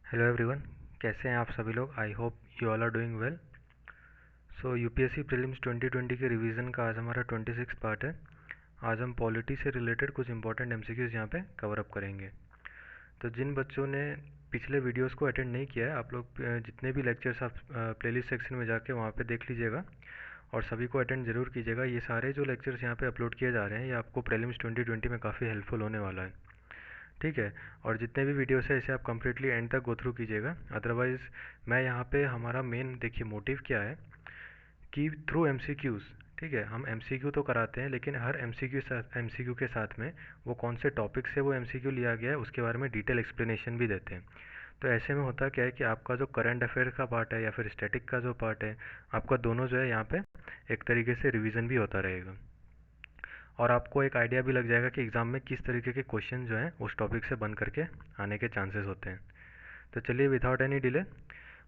Hello everyone, कैसे हैं आप सभी लोग। I hope you all are doing well. So UPSC prelims 2020 के रिवीजन का आज हमारा 26 पार्ट है। आज हम पॉलिटी से रिलेटेड कुछ इंपॉर्टेंट एमसीक्यूज यहाँ पे कवर अप करेंगे। तो जिन बच्चों ने पिछले वीडियोस को अटेंड नहीं किया है, आप लोग जितने भी लेक्चर्स आप प्लेलिस्ट सेक्शन में जाके वहाँ पे देख लीजिएगा और सभी को अटेंड ज़रूर कीजिएगा। ये सारे जो लेक्चर्स यहाँ पे अपलोड किए जा रहे हैं, ये आपको प्रीलिम्स 2020 में काफ़ी हेल्पफुल होने वाला है, ठीक है। और जितने भी वीडियोस है इसे आप कम्प्लीटली एंड तक गो थ्रू कीजिएगा। अदरवाइज़ मैं यहाँ पे हमारा मेन देखिए मोटिव क्या है कि थ्रू एमसीक्यूज़, ठीक है, हम एमसीक्यू तो कराते हैं लेकिन हर एमसीक्यू के साथ में वो कौन से टॉपिक से वो एमसीक्यू लिया गया है उसके बारे में डिटेल एक्सप्लेनेशन भी देते हैं। तो ऐसे में होता क्या है कि आपका जो करंट अफेयर का पार्ट है या फिर स्टैटिक का जो पार्ट है, आपका दोनों जो है यहाँ पे एक तरीके से रिवीजन भी होता रहेगा और आपको एक आइडिया भी लग जाएगा कि एग्ज़ाम में किस तरीके के क्वेश्चन जो हैं उस टॉपिक से बन करके आने के चांसेस होते हैं। तो चलिए without any delay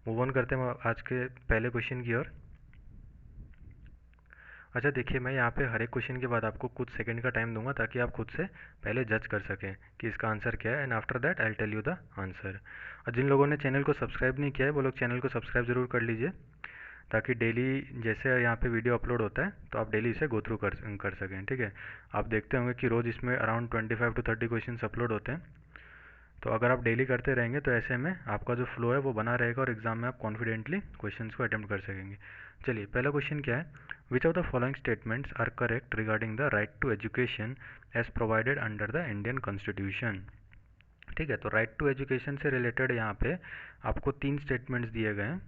move on करते हैं आज के पहले क्वेश्चन की ओर। अच्छा देखिए, मैं यहाँ पे हर एक क्वेश्चन के बाद आपको कुछ सेकंड का टाइम दूंगा ताकि आप खुद से पहले जज कर सकें कि इसका आंसर क्या है, and after that I will tell you the answer. और जिन लोगों ने चैनल को सब्सक्राइब नहीं किया है वो लोग चैनल को सब्सक्राइब ज़रूर कर लीजिए ताकि डेली जैसे यहाँ पे वीडियो अपलोड होता है तो आप डेली इसे गो थ्रू कर सकें, ठीक है। आप देखते होंगे कि रोज़ इसमें अराउंड 25 to 30 क्वेश्चन अपलोड होते हैं। तो अगर आप डेली करते रहेंगे तो ऐसे में आपका जो फ्लो है वो बना रहेगा और एग्ज़ाम में आप कॉन्फिडेंटली क्वेश्चंस को अटेम्प्ट कर सकेंगे। चलिए पहला क्वेश्चन क्या है, which of the following statements are correct regarding the right to education as provided under the Indian constitution. ठीक है, तो राइट टू एजुकेशन से रिलेटेड यहाँ पे आपको 3 स्टेटमेंट्स दिए गए हैं।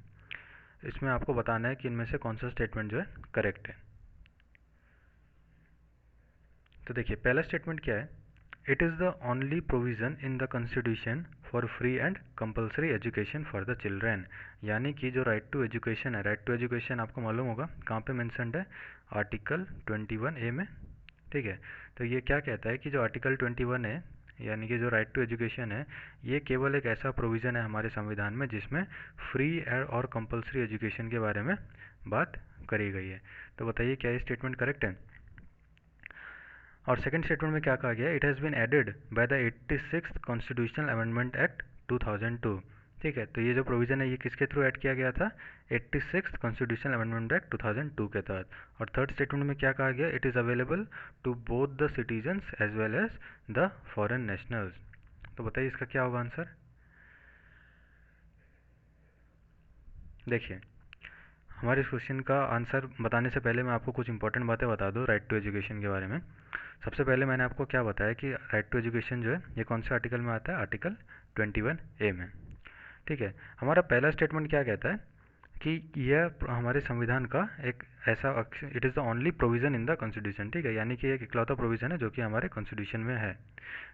इसमें आपको बताना है कि इनमें से कौन सा स्टेटमेंट जो है करेक्ट है। तो देखिए पहला स्टेटमेंट क्या है, it is the only provision in the constitution for free and compulsory education for the children. यानी कि जो राइट टू एजुकेशन है, राइट टू एजुकेशन आपको मालूम होगा कहाँ पे मेंशन्ड है, आर्टिकल 21A में, ठीक है। तो ये क्या कहता है कि जो आर्टिकल 21 है यानी कि जो राइट टू एजुकेशन है, ये केवल एक ऐसा प्रोविज़न है हमारे संविधान में जिसमें फ्री और कंपलसरी एजुकेशन के बारे में बात करी गई है। तो बताइए क्या ये स्टेटमेंट करेक्ट है। और सेकंड स्टेटमेंट में क्या कहा गया, it has been added by the 86th constitutional amendment act 2002। ठीक है, तो ये जो प्रोविज़न है ये किसके थ्रू ऐड किया गया था, 86th कॉन्स्टिट्यूशनल अमेंडमेंट एक्ट 2002 के तहत। और थर्ड स्टेटमेंट में क्या कहा गया, it is available to both the citizens as well as the foreign nationals. तो बताइए इसका क्या होगा आंसर। देखिए हमारे इस क्वेश्चन का आंसर बताने से पहले मैं आपको कुछ इंपॉर्टेंट बातें बता दूं राइट टू एजुकेशन के बारे में। सबसे पहले मैंने आपको क्या बताया कि राइट टू एजुकेशन जो है ये कौन से आर्टिकल में आता है, आर्टिकल 21A में, ठीक है। हमारा पहला स्टेटमेंट क्या कहता है कि यह हमारे संविधान का एक ऐसा, it is the only provision in the constitution, ठीक है, यानी कि एक इकलौता प्रोविज़न है जो कि हमारे कॉन्स्टिट्यूशन में है,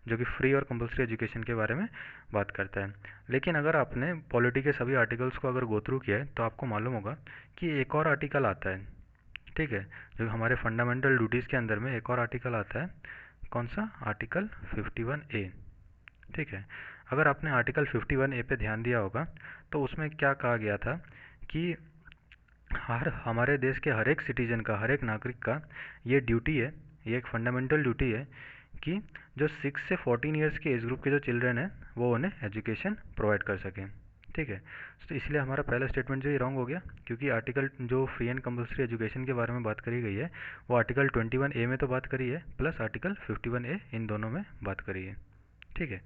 जो कि फ्री और कंपलसरी एजुकेशन के बारे में बात करता है। लेकिन अगर आपने पॉलिटी के सभी आर्टिकल्स को अगर गो थ्रू किया है तो आपको मालूम होगा कि एक और आर्टिकल आता है, ठीक है, जो हमारे फंडामेंटल ड्यूटीज़ के अंदर में एक और आर्टिकल आता है, कौन सा, आर्टिकल 51A, ठीक है। अगर आपने आर्टिकल 51A पे ध्यान दिया होगा तो उसमें क्या कहा गया था कि हर हमारे देश के हर एक सिटीजन का, हर एक नागरिक का ये ड्यूटी है, ये एक फंडामेंटल ड्यूटी है कि जो 6 से 14 ईयर्स के एज ग्रुप के जो चिल्ड्रन हैं वो उन्हें एजुकेशन प्रोवाइड कर सकें, ठीक है। तो इसलिए हमारा पहला स्टेटमेंट जो ये रॉन्ग हो गया, क्योंकि आर्टिकल जो फ्री एंड कंपलसरी एजुकेशन के बारे में बात करी गई है वो आर्टिकल 21A में तो बात करी है प्लस आर्टिकल 51A, इन दोनों में बात करी है, ठीक है।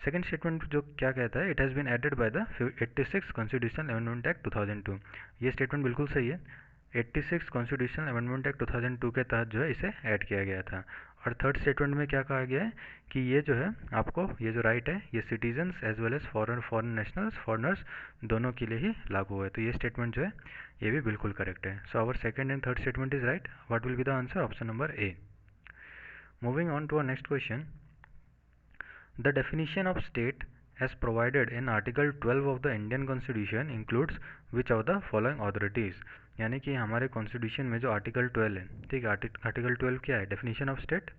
सेकंड स्टेटमेंट जो क्या कहता है, it has been added by the 86 constitutional amendment act 2002। ये स्टेटमेंट बिल्कुल सही है, 86 कॉन्स्टिट्यूशनल अमेंडमेंट एक्ट 2002 के तहत जो है इसे ऐड किया गया था। और थर्ड स्टेटमेंट में क्या कहा गया है कि ये जो है आपको ये जो राइट है ये citizens as well as foreign nationals, foreigners दोनों के लिए ही लागू है। तो ये स्टेटमेंट जो है ये भी बिल्कुल करेक्ट है। So our second and third statement is right. What will be the answer, option number A. Moving on to our next question, the definition of state as provided in Article 12 of the Indian Constitution includes which of the following authorities। यानी कि हमारे constitution में जो article 12 है, ठीक है, article 12 क्या है, डेफिनेशन ऑफ स्टेट,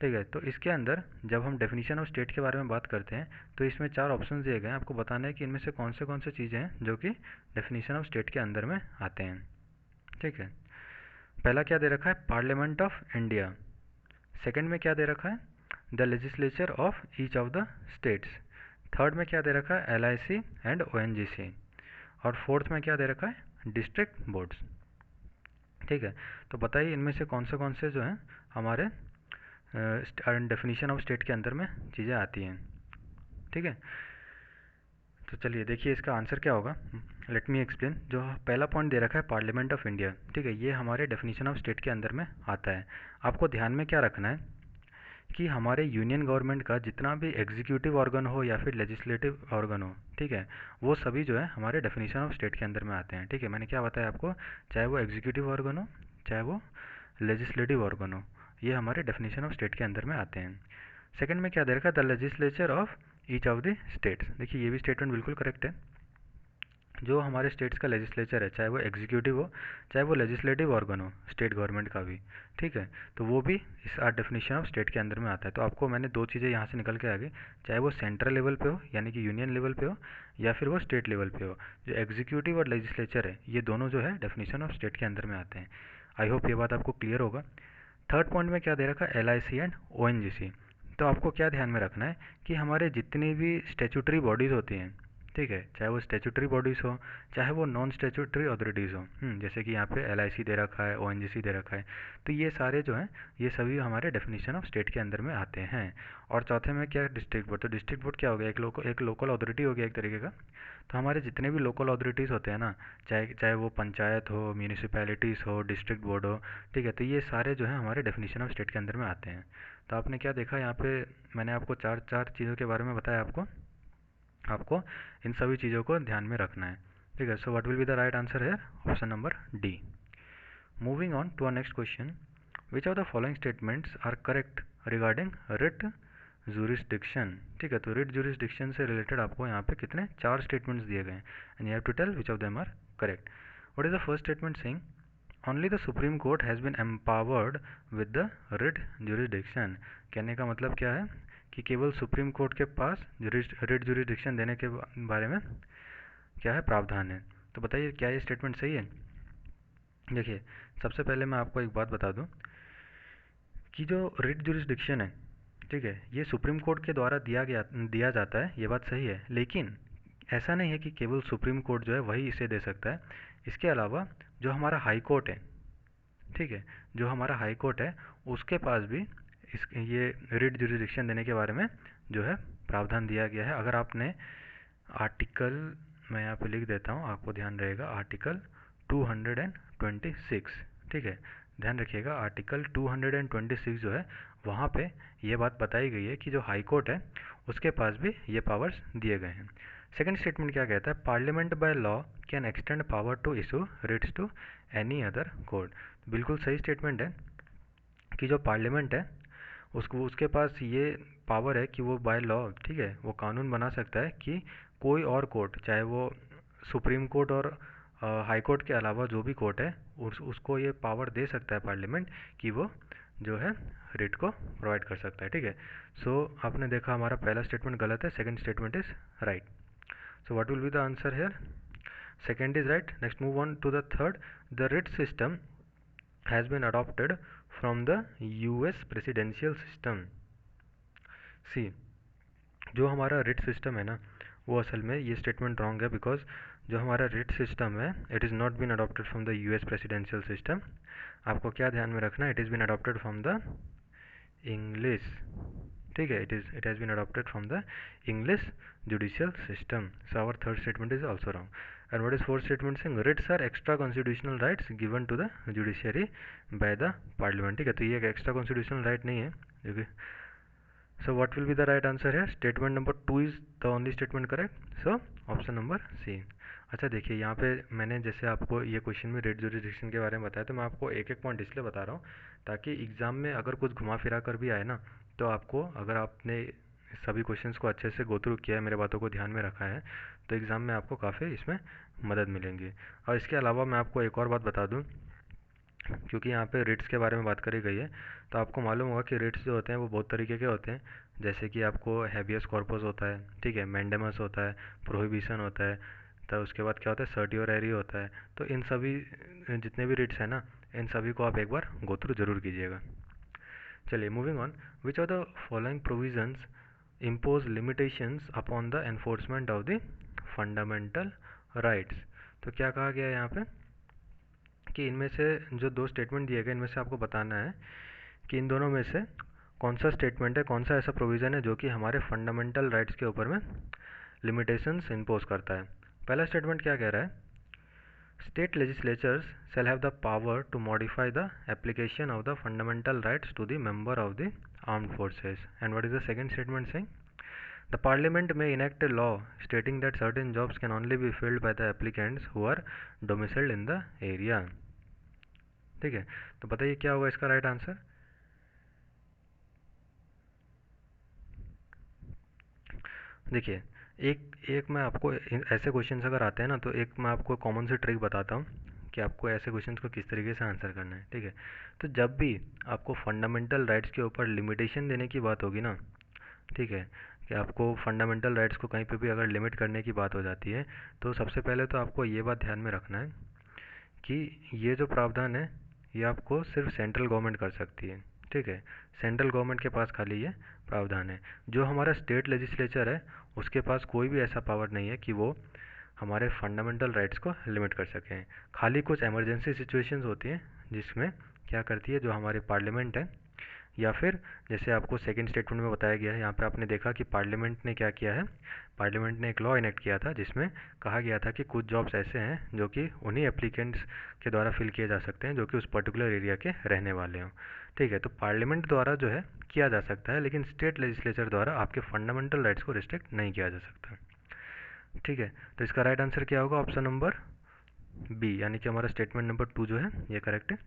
ठीक है। तो इसके अंदर जब हम डेफिनेशन ऑफ स्टेट के बारे में बात करते हैं तो इसमें 4 ऑप्शन दिए गए हैं, आपको बताना है कि इनमें से कौन से चीज़ें हैं जो कि डेफिनेशन ऑफ स्टेट के अंदर में आते हैं, ठीक है। पहला क्या दे रखा है, पार्लियामेंट ऑफ इंडिया। सेकेंड में क्या दे रखा है, the legislature of each of the states. Third में क्या दे रखा है, LIC एंड ONGC, और फोर्थ में क्या दे रखा है, डिस्ट्रिक्ट बोर्ड्स। ठीक है, तो बताइए इनमें से कौन से जो हैं हमारे डेफिनेशन ऑफ स्टेट के अंदर में चीज़ें आती हैं। ठीक है, तो चलिए देखिए इसका आंसर क्या होगा। Let me explain. जो पहला पॉइंट दे रखा है पार्लियामेंट ऑफ इंडिया, ठीक है, ये हमारे डेफिनेशन ऑफ स्टेट के अंदर में आता है। आपको ध्यान में क्या रखना है कि हमारे यूनियन गवर्नमेंट का जितना भी एग्जीक्यूटिव ऑर्गन हो या फिर लेजिस्लेटिव ऑर्गन हो, ठीक है, वो सभी जो है हमारे डेफिनेशन ऑफ स्टेट के अंदर में आते हैं। ठीक है, मैंने क्या बताया आपको, चाहे वो एग्जीक्यूटिव ऑर्गन हो चाहे वो लेजिस्लेटिव ऑर्गन हो, ये हमारे डेफिनेशन ऑफ स्टेट के अंदर में आते हैं। सेकंड में क्या दे रखा है, the legislature of each of the states. देखिए ये भी स्टेटमेंट बिल्कुल करेक्ट है। जो हमारे स्टेट्स का लेजिस्लेचर है, चाहे वो एग्जीक्यूटिव हो चाहे वो लेजिस्लेटिव ऑर्गन हो स्टेट गवर्नमेंट का भी, ठीक है, तो वो भी इस डेफिनेशन ऑफ स्टेट के अंदर में आता है। तो आपको मैंने दो चीज़ें यहाँ से निकल के आ गई, चाहे वो सेंट्रल लेवल पे हो यानी कि यूनियन लेवल पे हो या फिर वो स्टेट लेवल पे हो, जो एग्जीक्यूटिव और लेजिस्लेचर है ये दोनों जो है डेफिनेशन ऑफ स्टेट के अंदर में आते हैं। आई होप ये बात आपको क्लियर होगा। थर्ड पॉइंट में क्या दे रखा है, LIC एंड ONGC। तो आपको क्या ध्यान में रखना है कि हमारे जितनी भी स्टेचुटरी बॉडीज़ होती हैं, ठीक है, चाहे वो स्टेचुटरी बॉडीज़ हो चाहे वो नॉन स्टेचुटरी अथॉरिटीज़ हो, जैसे कि यहाँ पे LIC दे रखा है, ONGC दे रखा है, तो ये सारे जो हैं ये सभी हमारे डेफिनेशन ऑफ स्टेट के अंदर में आते हैं। और चौथे में क्या, डिस्ट्रिक्ट बोर्ड। तो डिस्ट्रिक्ट बोर्ड क्या हो गया, एक लोकल अथॉरिटी हो गया एक तरीके का। तो हमारे जितने भी लोकल अथॉरिटीज़ होते हैं ना, चाहे चाहे वो पंचायत हो, म्यूनिसिपैलिटीज़ हो, डिस्ट्रिक्ट बोर्ड हो, ठीक है, तो ये सारे जो हैं हमारे डेफिनेशन ऑफ स्टेट के अंदर में आते हैं। तो आपने क्या देखा यहाँ पे, मैंने आपको चार चार चीज़ों के बारे में बताया। आपको इन सभी चीज़ों को ध्यान में रखना है। ठीक है, so what will be the right answer है, option number D. Moving on to our next question, which of the following statements are correct regarding writ jurisdiction. ठीक है, तो रिट जुरिस्डिक्शन से रिलेटेड आपको यहाँ पे कितने, चार स्टेटमेंट्स दिए गए हैं and you have to tell which of them are correct. What is the first statement saying, only the supreme Court has been empowered with the writ jurisdiction. कहने का मतलब क्या है कि केवल सुप्रीम कोर्ट के पास रिट जुरिस्डिक्शन देने के बारे में क्या है, प्रावधान है। तो बताइए क्या ये स्टेटमेंट सही है। देखिए सबसे पहले मैं आपको एक बात बता दूं कि जो रिट जुरिस्डिक्शन है, ठीक है, ये सुप्रीम कोर्ट के द्वारा दिया जाता है, ये बात सही है, लेकिन ऐसा नहीं है कि केवल सुप्रीम कोर्ट जो है वही इसे दे सकता है। इसके अलावा जो हमारा हाई कोर्ट है, ठीक है, जो हमारा हाई कोर्ट है उसके पास भी ये रिट जुरिस्डिक्शन देने के बारे में जो है प्रावधान दिया गया है। अगर आपने आर्टिकल, मैं यहाँ पे लिख देता हूँ आपको ध्यान रहेगा, आर्टिकल 226, ठीक है, ध्यान रखिएगा, आर्टिकल 226 जो है वहाँ पे ये बात बताई गई है कि जो हाई कोर्ट है उसके पास भी ये पावर्स दिए गए हैं। सेकंड स्टेटमेंट क्या कहता है, Parliament by law can extend power to issue writs to any other court. बिल्कुल सही स्टेटमेंट है कि जो पार्लियामेंट है उसके पास ये पावर है कि वो बाय लॉ, ठीक है, वो कानून बना सकता है कि कोई और कोर्ट, चाहे वो सुप्रीम कोर्ट और हाई कोर्ट के अलावा जो भी कोर्ट है उसको ये पावर दे सकता है पार्लियामेंट कि वो जो है रिट को प्रोवाइड कर सकता है। ठीक है, सो आपने देखा हमारा पहला स्टेटमेंट गलत है, second statement is right. So what will be the answer here, second is right. Next move on to the third, the writ system has been adopted from the US presidential system. C, जो हमारा writ system है ना, वो असल में ये statement wrong है, because जो हमारा रिट सिस्टम है it is not been adopted from the US presidential system. आपको क्या ध्यान में रखना है, it is been adopted from the English, ठीक है, it has been adopted from the English judicial system. So our third statement is also wrong. And what is fourth statement saying, writs are extra constitutional rights given to the judiciary by the Parliament. ठीक है, तो ये एक extra constitutional right नहीं है, जो कि so what will be the right answer here, statement number 2 is the only statement correct, so option number C। अच्छा देखिए यहाँ पे मैंने जैसे आपको ये क्वेश्चन में रेट जुरिस्डिक्शन के बारे में बताया, तो मैं आपको एक एक पॉइंट इसलिए बता रहा हूँ ताकि एग्ज़ाम में अगर कुछ घुमा फिरा कर भी आए ना, तो आपको, अगर आपने सभी क्वेश्चंस को अच्छे से गो थ्रू किया है, मेरे बातों को ध्यान में रखा है, तो एग्ज़ाम में आपको काफ़ी इसमें मदद मिलेंगी। और इसके अलावा मैं आपको एक और बात बता दूँ, क्योंकि यहाँ पे रेट्स के बारे में बात करी गई है, तो आपको मालूम होगा कि रेट्स जो होते हैं वो बहुत तरीके के होते हैं। जैसे कि आपको हैबियस कॉर्पस होता है, ठीक है, मैंडेमस होता है, प्रोहिबिशन होता है, तो उसके बाद क्या होता है, सर्टियोररी होता है। तो इन सभी जितने भी रेट्स हैं ना, इन सभी को आप एक बार गो थ्रू जरूर कीजिएगा। चलिए moving on, which are the following provisions impose limitations upon the enforcement of the fundamental rights। तो क्या कहा गया है यहाँ पे कि इनमें से जो दो स्टेटमेंट दिए गए इनमें से आपको बताना है कि इन दोनों में से कौन सा स्टेटमेंट है, कौन सा ऐसा प्रोविज़न है जो कि हमारे फंडामेंटल राइट्स के ऊपर में लिमिटेशंस इम्पोज करता है। पहला स्टेटमेंट क्या कह रहा है, State legislatures shall have the power to modify the application of the fundamental rights to the member of the armed forces. And what is the second statement saying? The Parliament may enact a law stating that certain jobs can only be filled by the applicants who are domiciled in the area। ठीक है, तो बताइए क्या होगा इसका right answer. देखिए एक मैं आपको ऐसे क्वेश्चंस अगर आते हैं ना, तो एक मैं आपको कॉमन सी ट्रिक बताता हूँ कि आपको ऐसे क्वेश्चंस को किस तरीके से आंसर करना है। ठीक है, तो जब भी आपको फंडामेंटल राइट्स के ऊपर लिमिटेशन देने की बात होगी ना, ठीक है, कि आपको फंडामेंटल राइट्स को कहीं पे भी अगर लिमिट करने की बात हो जाती है, तो सबसे पहले तो आपको ये बात ध्यान में रखना है कि ये जो प्रावधान है ये आपको सिर्फ सेंट्रल गवर्नमेंट कर सकती है। ठीक है, सेंट्रल गवर्नमेंट के पास खाली ये प्रावधान है। जो हमारा स्टेट लेजिस्लेचर है उसके पास कोई भी ऐसा पावर नहीं है कि वो हमारे फंडामेंटल राइट्स को लिमिट कर सकें। खाली कुछ इमरजेंसी सिचुएशंस होती हैं जिसमें क्या करती है जो हमारी पार्लियामेंट है, या फिर जैसे आपको सेकंड स्टेटमेंट में बताया गया है, यहाँ पे आपने देखा कि पार्लियामेंट ने क्या किया है, पार्लियामेंट ने एक लॉ इनेक्ट किया था जिसमें कहा गया था कि कुछ जॉब्स ऐसे हैं जो कि उन्हीं एप्लीकेंट्स के द्वारा फिल किए जा सकते हैं जो कि उस पर्टिकुलर एरिया के रहने वाले हों। ठीक है, तो पार्लियामेंट द्वारा जो है किया जा सकता है, लेकिन स्टेट लेजिस्लेचर द्वारा आपके फंडामेंटल राइट्स को रिस्ट्रिक्ट नहीं किया जा सकता। ठीक है, तो इसका राइट आंसर क्या होगा, ऑप्शन नंबर बी, यानी कि हमारा स्टेटमेंट नंबर 2 जो है ये करेक्ट है।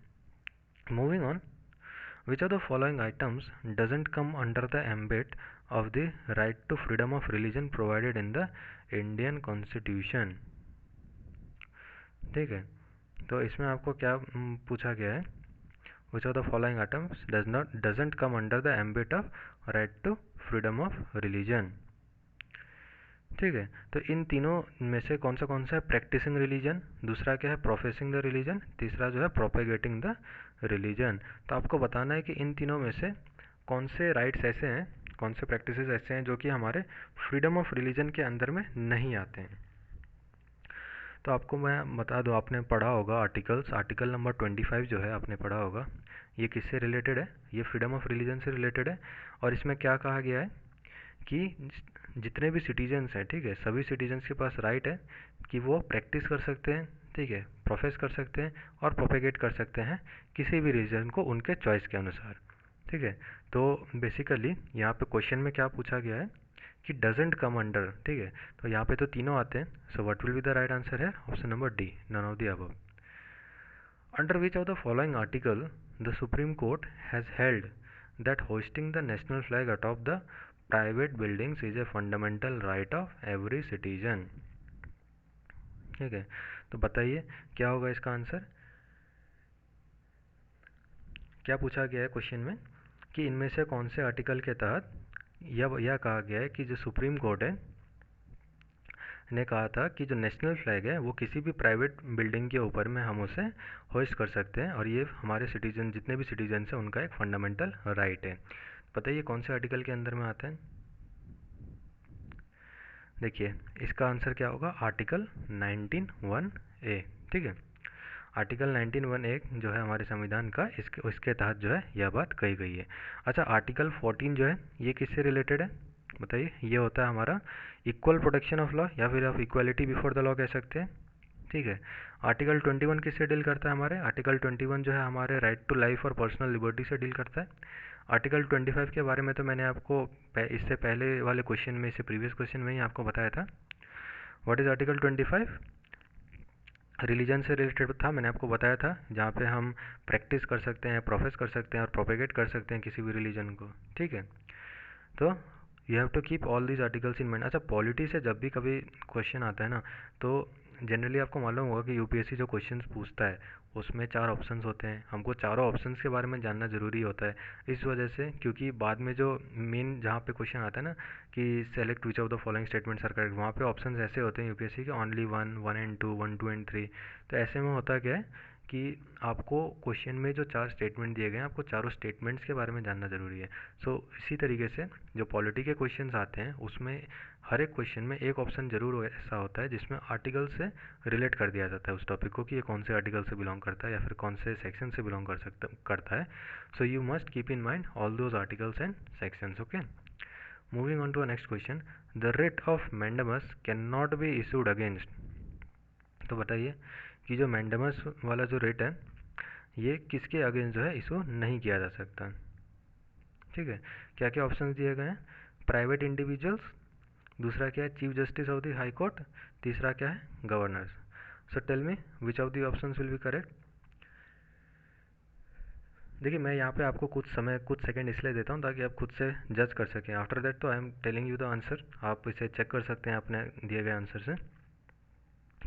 Moving on, which of the following items doesn't come under the ambit of the right to freedom of religion provided in the Indian Constitution। ठीक है, तो इसमें आपको क्या पूछा गया है, which of the following items doesn't come under the ambit of right to freedom of religion। ठीक है, तो इन तीनों में से कौन सा है, प्रैक्टिसिंग रिलीजन, दूसरा क्या है प्रोफेसिंग द रिलीजन, तीसरा जो है प्रोपेगेटिंग द रिलीजन। तो आपको बताना है कि इन तीनों में से कौन से राइट्स ऐसे हैं, कौन से प्रैक्टिसेस ऐसे हैं जो कि हमारे फ्रीडम ऑफ रिलीजन के अंदर में नहीं आते हैं। तो आपको मैं बता दूं, आपने पढ़ा होगा आर्टिकल्स, आर्टिकल नंबर 25 जो है आपने पढ़ा होगा, ये किससे रिलेटेड है, ये फ्रीडम ऑफ रिलीजन से रिलेटेड है। और इसमें क्या कहा गया है कि जितने भी सिटीजन्स हैं, ठीक है, सभी सिटीजन्स के पास राइट है कि वो प्रैक्टिस कर सकते हैं, ठीक है, प्रोफेस कर सकते हैं और प्रोपेगेट कर सकते हैं किसी भी रिलीजन को उनके चॉइस के अनुसार। ठीक है, तो बेसिकली यहाँ पे क्वेश्चन में क्या पूछा गया है कि डजेंट कम अंडर। ठीक है, तो यहाँ पे तो तीनों आते हैं, so what will be the right answer है option number D, none of the above. Under which of the following article the supreme Court has held that hosting the national flag atop the private buildings is a fundamental right of every citizen। ठीक है, तो बताइए क्या होगा इसका answer. क्या पूछा गया है क्वेश्चन में कि इनमें से कौन से आर्टिकल के तहत यह कहा गया है कि जो सुप्रीम कोर्ट है ने कहा था कि जो नेशनल फ्लैग है वो किसी भी प्राइवेट बिल्डिंग के ऊपर में हम उसे होस्ट कर सकते हैं और ये हमारे सिटीजन, जितने भी सिटीजन हैं उनका एक फंडामेंटल राइट है। बताइए कौन से आर्टिकल के अंदर में आता है। देखिए इसका आंसर क्या होगा, आर्टिकल 19(1)(a। ठीक है, आर्टिकल 19(1)(a जो है हमारे संविधान का, इसके तहत जो है यह बात कही गई है। अच्छा, आर्टिकल 14 जो है ये किससे रिलेटेड है, बताइए। ये होता है हमारा इक्वल प्रोटेक्शन ऑफ लॉ, या फिर आप इक्वालिटी बिफोर द लॉ कह सकते हैं। ठीक है, आर्टिकल 21 किससे डील करता है, हमारे आर्टिकल 21 जो है हमारे राइट टू लाइफ और पर्सनल लिबर्टी से डील करता है। आर्टिकल 25 के बारे में तो मैंने आपको इससे पहले वाले क्वेश्चन में, इससे प्रीवियस क्वेश्चन में ही आपको बताया था। व्हाट इज आर्टिकल 25, रिलीजन से रिलेटेड था, मैंने आपको बताया था, जहाँ पे हम प्रैक्टिस कर सकते हैं, प्रोफेस कर सकते हैं और प्रोपेगेट कर सकते हैं किसी भी रिलीजन को। ठीक है, तो you have to keep all these articles in mind. अच्छा, पॉलिटी से जब भी कभी क्वेश्चन आता है ना, तो जनरली आपको मालूम होगा कि यूपीएससी जो क्वेश्चंस पूछता है उसमें 4 ऑप्शंस होते हैं, हमको चारों ऑप्शंस के बारे में जानना ज़रूरी होता है। इस वजह से, क्योंकि बाद में जो मेन जहाँ पे क्वेश्चन आता है ना कि select which of the following statements are correct, वहाँ पे ऑप्शंस ऐसे होते हैं यूपीएससी के ओनली 1, 1 and 2, 1, 2 and 3। तो ऐसे में होता क्या है कि आपको क्वेश्चन में जो 4 स्टेटमेंट दिए गए हैं, आपको चारों स्टेटमेंट्स के बारे में जानना ज़रूरी है। इसी तरीके से जो पॉलिटी के क्वेश्चंस आते हैं उसमें हर एक क्वेश्चन में एक ऑप्शन ज़रूर ऐसा होता है जिसमें आर्टिकल से रिलेट कर दिया जाता है उस टॉपिक को, कि ये कौन से आर्टिकल से बिलोंग करता है या फिर कौन से सेक्शन से बिलोंग करता है। So you must keep in mind all those articles and sections. Okay, moving on to a next question, the writ of mandamus can not be issued against. तो बताइए कि जो मैंडेमस वाला जो रिट है ये किसके अगेंस्ट जो है इशू नहीं किया जा सकता। ठीक है, क्या क्या ऑप्शन दिए गए हैं? प्राइवेट इंडिविजुअल्स, दूसरा क्या है chief justice of the high court, तीसरा क्या है governors. So tell me which of the options will be correct. देखिए मैं यहाँ पे आपको कुछ सेकंड इसलिए देता हूँ ताकि आप खुद से जज कर सकें। आफ्टर दैट तो I am telling you the answer, आप इसे चेक कर सकते हैं अपने दिए गए आंसर से।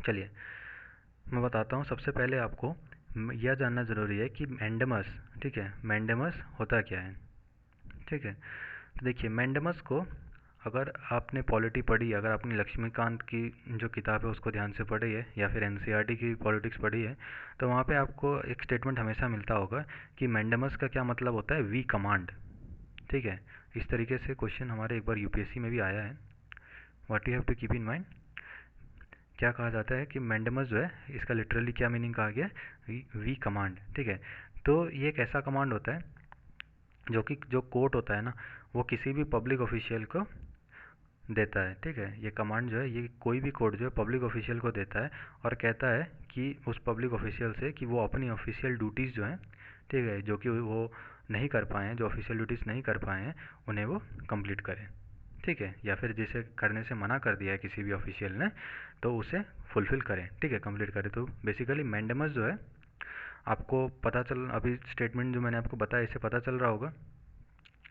चलिए मैं बताता हूँ। सबसे पहले आपको यह जानना ज़रूरी है कि मैंडेमस, ठीक है, मैंडेमस होता क्या है। ठीक है, तो देखिए मैंडेमस को, अगर आपने पॉलिटी पढ़ी, अगर आपने लक्ष्मीकांत की जो किताब है उसको ध्यान से पढ़ी है या फिर एनसीईआरटी की पॉलिटिक्स पढ़ी है, तो वहाँ पे आपको एक स्टेटमेंट हमेशा मिलता होगा कि मैंडेमस का क्या मतलब होता है, वी कमांड। ठीक है, इस तरीके से क्वेश्चन हमारे एक बार यूपीएससी में भी आया है। What you have to keep in mind, क्या कहा जाता है कि मैंडेमस जो है इसका लिटरली क्या मीनिंग कहा गया, वी कमांड। ठीक है, तो ये एक ऐसा कमांड होता है जो कोर्ट होता है ना, वो किसी भी पब्लिक ऑफिशियल को देता है। ठीक है, ये कमांड जो है ये कोई भी कोर्ट जो है पब्लिक ऑफिशियल को देता है और कहता है कि उस पब्लिक ऑफिशियल से कि वो अपनी ऑफिशियल ड्यूटीज़ जो हैं, ठीक है, जो कि वो नहीं कर पाए हैं, जो ऑफिशियल ड्यूटीज़ नहीं कर पाए हैं उन्हें वो कंप्लीट करें। ठीक है, या फिर जिसे करने से मना कर दिया है किसी भी ऑफिशियल ने तो उसे फुलफ़िल करें। ठीक है, कंप्लीट करें। तो बेसिकली मैंडेमस जो है, आपको पता चल, अभी स्टेटमेंट जो मैंने आपको बताया इससे पता चल रहा होगा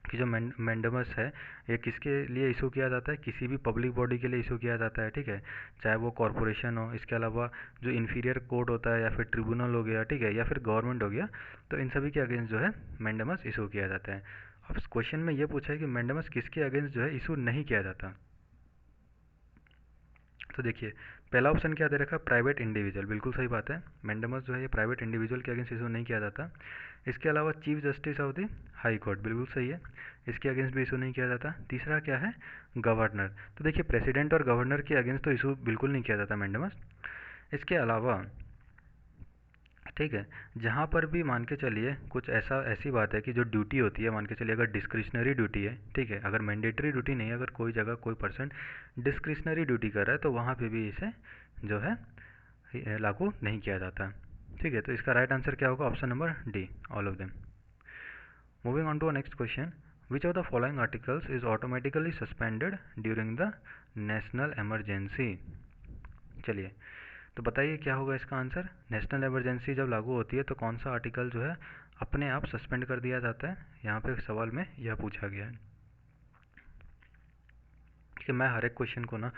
कि जो मैंडेमस है ये किसके लिए इशू किया जाता है, किसी भी पब्लिक बॉडी के लिए इशू किया जाता है। ठीक है, चाहे वो कॉरपोरेशन हो, इसके अलावा जो इन्फीरियर कोर्ट होता है या फिर ट्रिब्यूनल हो गया, ठीक है, या फिर गवर्नमेंट हो गया, तो इन सभी के अगेंस्ट जो है मैंडेमस इशू किया जाता है। अब क्वेश्चन में ये पूछा है कि मैंडेमस किसके अगेंस्ट जो है इशू नहीं किया जाता। तो देखिए पहला ऑप्शन क्या दे रखा है, प्राइवेट इंडिविजुअल, बिल्कुल सही बात है, मैंडेमस जो है ये प्राइवेट इंडिविजुअल के अगेंस्ट इशू नहीं किया जाता। इसके अलावा chief justice of the high court, बिल्कुल सही है, इसके अगेंस्ट भी इशू नहीं किया जाता। तीसरा क्या है, गवर्नर। तो देखिए प्रेसिडेंट और गवर्नर के अगेंस्ट तो इशू बिल्कुल नहीं किया जाता मैंडेमस। इसके अलावा, ठीक है, जहाँ पर भी मान के चलिए कुछ ऐसी बात है कि जो ड्यूटी होती है, मान के चलिए अगर डिस्क्रिशनरी ड्यूटी है, ठीक है, अगर मैंडेटरी ड्यूटी नहीं है, अगर कोई जगह कोई पर्सन डिस्क्रिशनरी ड्यूटी कर रहा है तो वहाँ पे भी इसे जो है लागू नहीं किया जाता। ठीक है, तो इसका राइट आंसर क्या होगा, option number D, all of them. Moving on to a next question, which of the following articles is automatically suspended during the national emergency. चलिए तो बताइए क्या होगा इसका आंसर। नेशनल इमरजेंसी जब लागू होती है तो कौन सा आर्टिकल जो है अपने आप सस्पेंड कर दिया जाता है, यहाँ पे सवाल में यह पूछा गया है। कि मैं हर एक क्वेश्चन को ना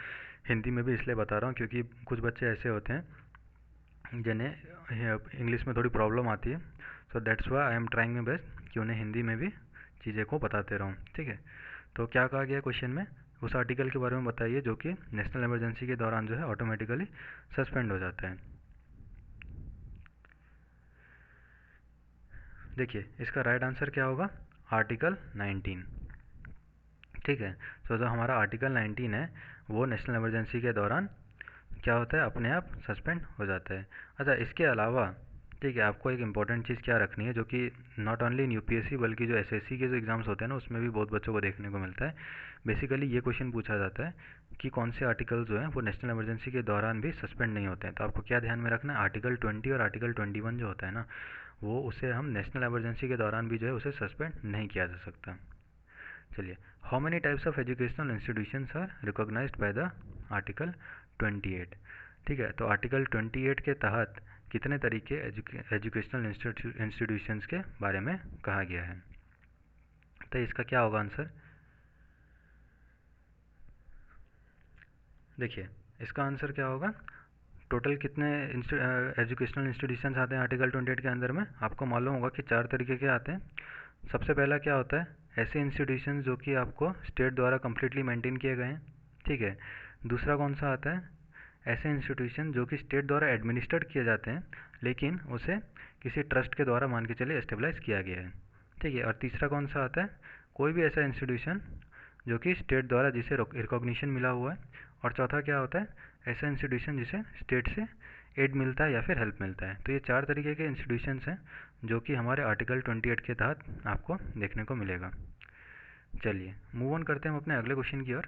हिंदी में भी इसलिए बता रहा हूँ क्योंकि कुछ बच्चे ऐसे होते हैं जिन्हें इंग्लिश में थोड़ी प्रॉब्लम आती है, so that's why I am trying my best कि उन्हें हिंदी में भी चीज़ें को बताते रहूँ। ठीक है, तो क्या कहा गया क्वेश्चन में, उस आर्टिकल के बारे में बताइए जो कि नेशनल इमरजेंसी के दौरान जो है ऑटोमेटिकली सस्पेंड हो जाता है। देखिए इसका राइट आंसर क्या होगा, आर्टिकल 19। ठीक है, तो जो हमारा आर्टिकल 19 है वो नेशनल इमरजेंसी के दौरान क्या होता है, अपने आप सस्पेंड हो जाता है। अच्छा इसके अलावा, ठीक है, आपको एक इम्पॉर्टेंट चीज़ क्या रखनी है जो कि नॉट ओनली इन यूपीएससी बल्कि जो एसएससी के जो एग्ज़ाम्स होते हैं ना उसमें भी बहुत बच्चों को देखने को मिलता है। बेसिकली ये क्वेश्चन पूछा जाता है कि कौन से आर्टिकल जो हैं वो नेशनल इमरजेंसी के दौरान भी सस्पेंड नहीं होते हैं। तो आपको क्या ध्यान में रखना है, आर्टिकल 20 और आर्टिकल 21 जो होता है ना वो उसे हम नेशनल इमरजेंसी के दौरान भी जो है उसे सस्पेंड नहीं किया जा सकता। चलिए, how many types of educational institutions are recognized by the article 28। ठीक है, तो आर्टिकल 28 के तहत कितने तरीके एजुकेशनल इंस्टीट्यूशंस के बारे में कहा गया है। तो इसका क्या होगा आंसर, देखिए इसका आंसर क्या होगा, टोटल कितने एजुकेशनल इंस्टीट्यूशंस आते हैं आर्टिकल 28 के अंदर में, आपको मालूम होगा कि 4 तरीके के आते हैं। सबसे पहला क्या होता है, ऐसे इंस्टीट्यूशंस जो कि आपको स्टेट द्वारा कम्प्लीटली मेंटेन किए गए हैं। ठीक है, दूसरा कौन सा आता है, ऐसे इंस्टीट्यूशन जो कि स्टेट द्वारा एडमिनिस्टर्ड किए जाते हैं लेकिन उसे किसी ट्रस्ट के द्वारा मान के चलिए एस्टेब्लाइज किया गया है, ठीक है। और तीसरा कौन सा आता है, कोई भी ऐसा इंस्टीट्यूशन जो कि स्टेट द्वारा जिसे रिकॉग्निशन मिला हुआ है। और चौथा क्या होता है, ऐसा इंस्टीट्यूशन जिसे स्टेट से एड मिलता है या फिर हेल्प मिलता है। तो ये 4 तरीके के इंस्टीट्यूशंस हैं जो कि हमारे आर्टिकल 28 के तहत आपको देखने को मिलेगा। चलिए मूव ऑन करते हैं हम अपने अगले क्वेश्चन की ओर।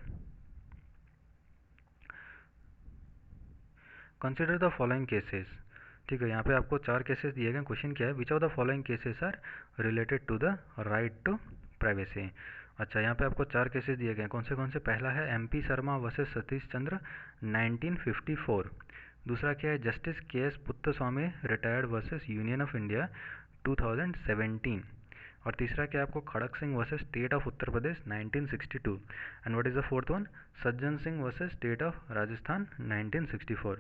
कंसिडर द फॉलोइंग केसेस, ठीक है। यहाँ पे आपको 4 केसेस दिए गए। क्वेश्चन क्या है, which of the following cases are related to the right to privacy. अच्छा, यहाँ पे आपको 4 केसेस दिए गए हैं। कौन से? पहला है MP शर्मा वर्सेस सतीश चंद्र 1954। दूसरा क्या है, justice KS Puttaswamy retired versus union of India 2017। और तीसरा क्या है आपको, Kharak Singh versus state of Uttar Pradesh 1962। And what is the fourth one, Sajjan Singh versus state of Rajasthan 1964।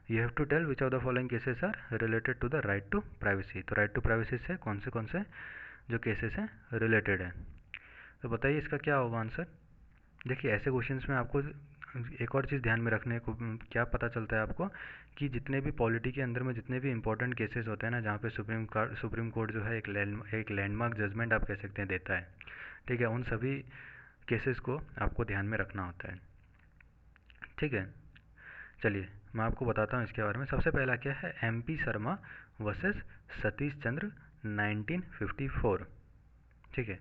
You have to tell which of the following cases are related to the right to privacy. तो right to privacy से कौन से जो cases हैं related है। तो बताइए इसका क्या होगा आंसर। देखिए ऐसे क्वेश्चंस में आपको एक और चीज़ ध्यान में रखने को क्या पता चलता है आपको कि जितने भी पॉलिटी के अंदर में जितने भी इंपॉर्टेंट केसेस होते हैं ना, जहाँ पे सुप्रीम कोर्ट जो है एक लैंडमार्क जजमेंट आप कह सकते हैं देता है, ठीक है, उन सभी केसेस को आपको ध्यान में रखना होता है, ठीक है। चलिए मैं आपको बताता हूँ इसके बारे में। सबसे पहला क्या है, MP शर्मा वर्सेस सतीश चंद्र 1954, ठीक है।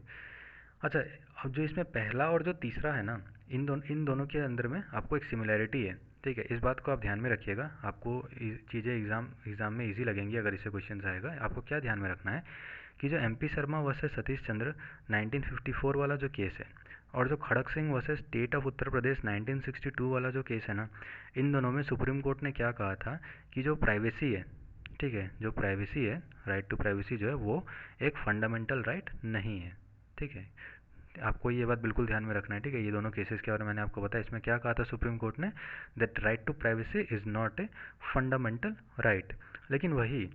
अच्छा, अब जो इसमें पहला और जो तीसरा है ना, इन दोनों के अंदर में आपको एक सिमिलैरिटी है, ठीक है। इस बात को आप ध्यान में रखिएगा, आपको चीज़ें एग्ज़ाम में इजी लगेंगी अगर इससे क्वेश्चन आएगा। आपको क्या ध्यान में रखना है कि जो MP शर्मा वर्सेस सतीश चंद्र 1954 वाला जो केस है और जो खड़क Singh versus state of Uttar Pradesh 1962 वाला जो केस है ना, इन दोनों में सुप्रीम कोर्ट ने क्या कहा था कि जो प्राइवेसी है, ठीक है, जो प्राइवेसी है, राइट टू प्राइवेसी जो है वो एक फंडामेंटल राइट नहीं है, ठीक है। आपको ये बात बिल्कुल ध्यान में रखना है, ठीक है। ये दोनों केसेस के बारे में मैंने आपको बताया। इसमें क्या कहा था सुप्रीम कोर्ट ने, that right to privacy is not a fundamental right. लेकिन वही